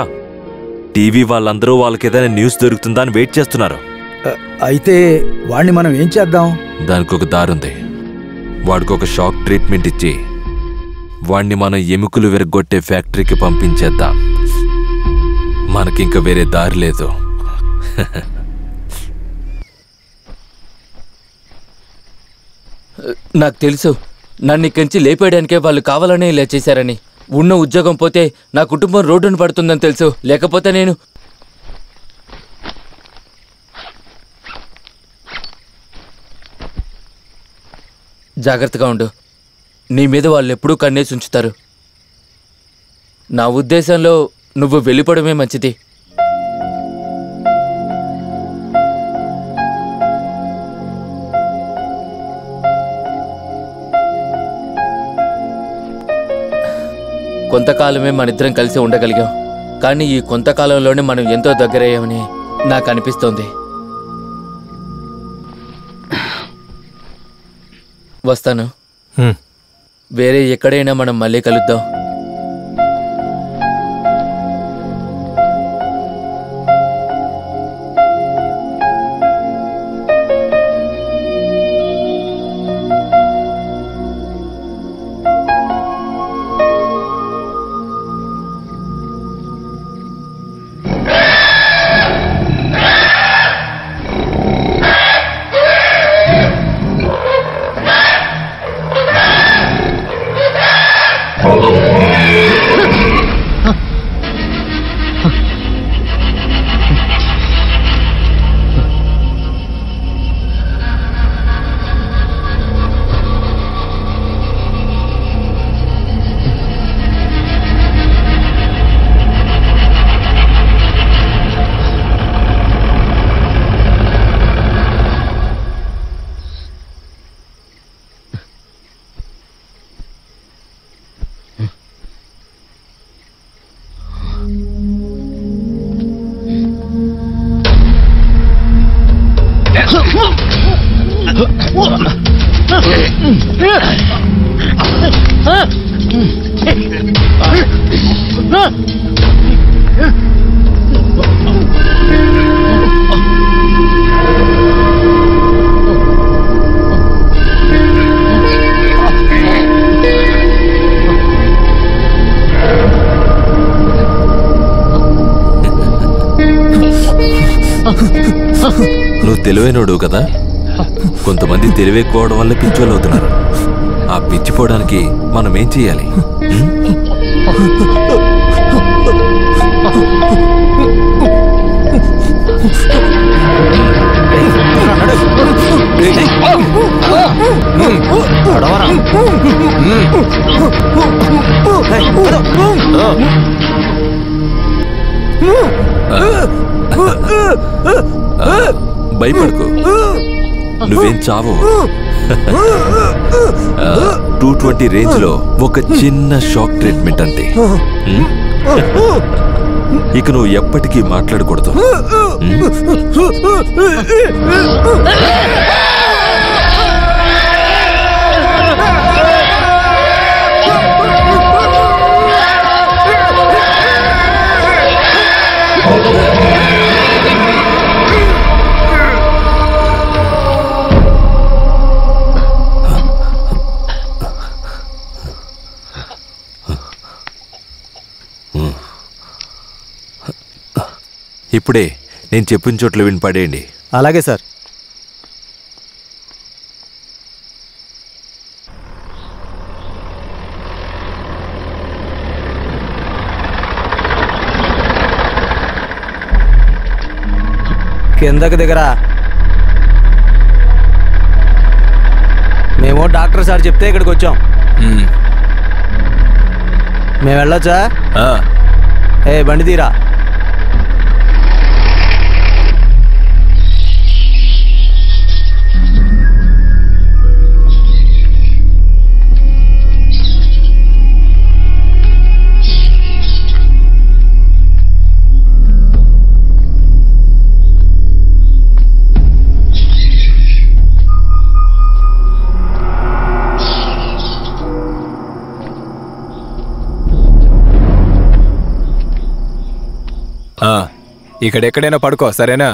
[SPEAKER 13] టీవీ వాళ్ళందరూ వాళ్ళకేదైనా న్యూస్ దొరుకుతుందా అని వెయిట్ చేస్తున్నారు.
[SPEAKER 15] అయితే వాణ్ణి మనం ఏం చేద్దాం?
[SPEAKER 13] దానికి ఒక దారుంది. వాడికి ఒక షాక్ ట్రీట్మెంట్ ఇచ్చి వాణ్ణి మనం ఎముకలు విరగొట్టే ఫ్యాక్టరీకి పంపించేద్దాం. మనకింక వేరే దారి లేదు.
[SPEAKER 10] నాకు తెలుసు, నన్ను ఇక్కడి లేపేయడానికే వాళ్ళు కావాలనే ఇలా చేశారని. ఉన్న ఉద్యోగం పోతే నా కుటుంబం రోడ్డును పడుతుందని తెలుసు. లేకపోతే నేను జాగ్రత్తగా ఉండు. నీ మీద వాళ్ళు ఎప్పుడూ కన్నేసి ఉంచుతారు. నా ఉద్దేశంలో నువ్వు వెళ్ళిపోవడమే మంచిది. కొంతకాలమే మనిద్దరం కలిసి ఉండగలిగాం. కానీ ఈ కొంతకాలంలోనే మనం ఎంతో దగ్గరయ్యామని నాకు అనిపిస్తోంది. వస్తాను. వేరే ఎక్కడైనా మనం మళ్ళీ కలుద్దాం.
[SPEAKER 13] నువ్వు తెలివైనడు కదా. కొంతమంది తెలివెక్కువడం వల్ల పిచ్చోళ్ళు అవుతున్నారు. ఆ పిచ్చిపోవడానికి మనం ఏం చెయ్యాలి? భయపడకు, నువ్వేం చావు. 220 రేంజ్ లో ఒక చిన్న షాక్ ట్రీట్మెంట్ అంతే. ఇక నువ్వు ఎప్పటికీ మాట్లాడకూడదు. ఇప్పుడే నేను చెప్పిన చోట్ల విని పడేయండి.
[SPEAKER 16] అలాగే సార్. కిందకి దిగరా. మేము డాక్టర్ సార్ చెప్తే ఇక్కడికి వచ్చాం. మేము వెళ్ళొచ్చా? బండి తీరా.
[SPEAKER 11] ఇక్కడెక్కడైనా పడుకో, సరేనా?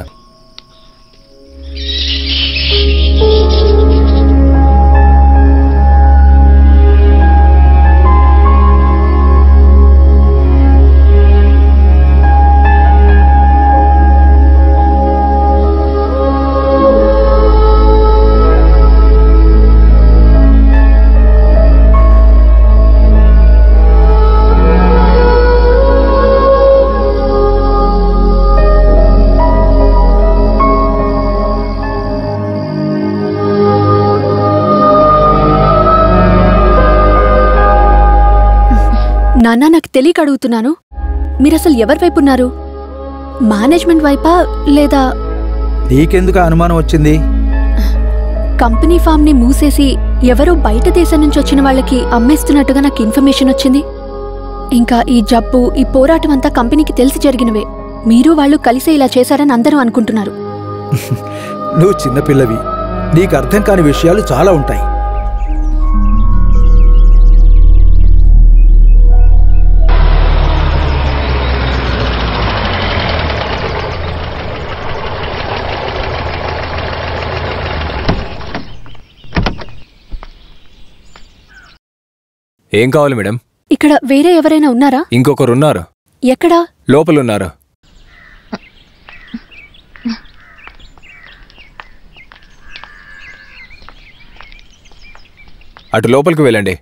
[SPEAKER 9] నాన్న, నాకు తెలియక అడుగుతున్నాను, మీరసలు ఎవరి వైపు ఉన్నారు? మేనేజ్మెంట్ వైపా లేదా?
[SPEAKER 15] నీకెందుకు అనుమానం వచ్చింది?
[SPEAKER 9] కంపెనీ ఫామ్ ని మూసేసి ఎవరో బయట దేశం నుంచి వచ్చిన వాళ్ళకి అమ్మేస్తున్నట్టుగా నాకు ఇన్ఫర్మేషన్ వచ్చింది. ఇంకా ఈ జబ్బు, ఈ పోరాటం అంతా కంపెనీకి తెలిసి జరిగినవే. మీరు వాళ్ళు కలిసే ఇలా చేశారని అందరూ అనుకుంటున్నారు.
[SPEAKER 15] నువ్వు చిన్నపిల్లవి, నీకు అర్థం కాని విషయాలు చాలా ఉంటాయి.
[SPEAKER 11] ఏం కావాలి మేడం?
[SPEAKER 9] ఇక్కడ వేరే ఎవరైనా ఉన్నారా?
[SPEAKER 11] ఇంకొకరున్నారు.
[SPEAKER 9] ఎక్కడా?
[SPEAKER 11] లోపలున్నారు. అటు లోపలికి వెళ్ళండి.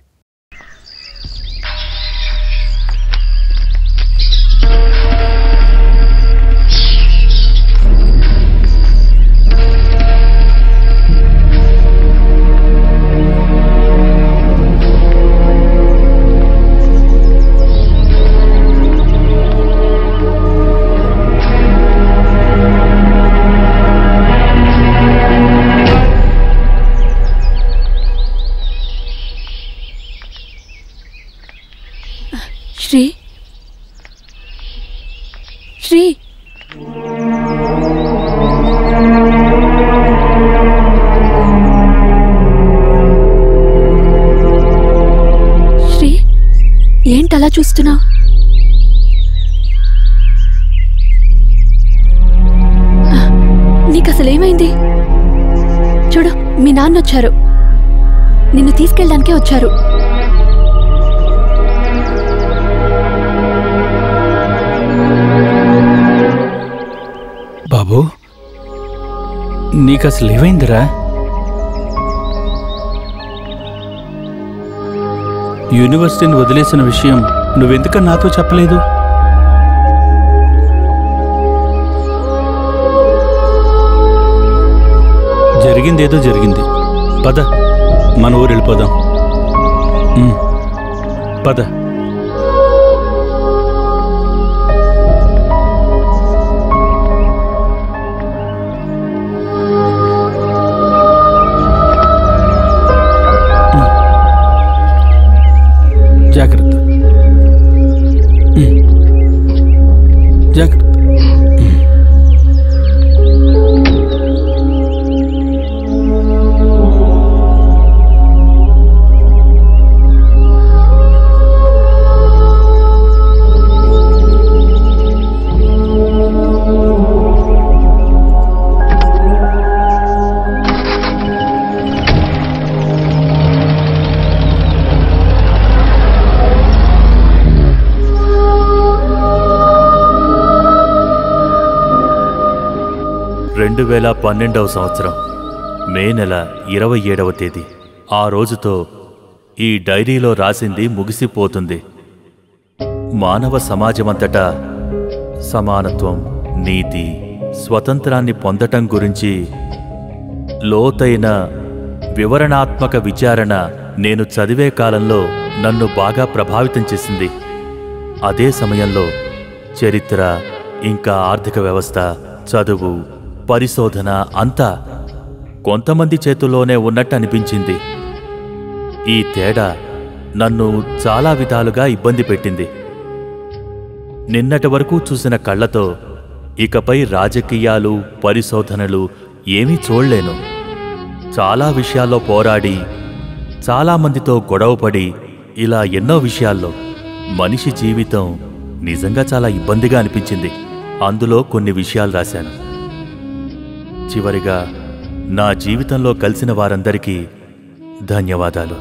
[SPEAKER 9] శ్రీ, శ్రీ, శ్రీ, ఏంటలా చూస్తున్నావు? నీకసలేమైంది? చూడు, మీ నాన్న వచ్చారు, నిన్ను తీసుకెళ్ళడానికే వచ్చారు.
[SPEAKER 8] బాబు, నీకసలు ఏమైందిరా? యూనివర్సిటీని వదిలేసిన విషయం నువ్వెందుకని నాతో చెప్పలేదు? జరిగిందేదో జరిగింది. పద, మన ఊరు వెళ్ళిపోదాం. పద. జాగ్రత్త.
[SPEAKER 2] సంవత్సరం మే నెల 27వ తేదీ. ఆ రోజుతో ఈ డైరీలో రాసింది ముగిసిపోతుంది. మానవ సమాజమంతటా సమానత్వం, నీతి, స్వతంత్రాన్ని పొందటం గురించి లోతైన వివరణాత్మక విచారణ నేను చదివే కాలంలో నన్ను బాగా ప్రభావితం చేసింది. అదే సమయంలో చరిత్ర, ఇంకా ఆర్థిక వ్యవస్థ, చదువు, పరిశోధన అంతా కొంతమంది చేతుల్లోనే ఉన్నట్టు అనిపించింది. ఈ తేడా నన్ను చాలా విధాలుగా ఇబ్బంది పెట్టింది. నిన్నటి వరకు చూసిన కళ్లతో ఇకపై రాజకీయాలు, పరిశోధనలు ఏమీ చూడలేను. చాలా విషయాల్లో పోరాడి, చాలామందితో గొడవపడి, ఇలా ఎన్నో విషయాల్లో మనిషి జీవితం నిజంగా చాలా ఇబ్బందిగా అనిపించింది. అందులో కొన్ని విషయాలు రాశాను. చివరిగా నా జీవితంలో కలిసిన వారందరికీ ధన్యవాదాలు.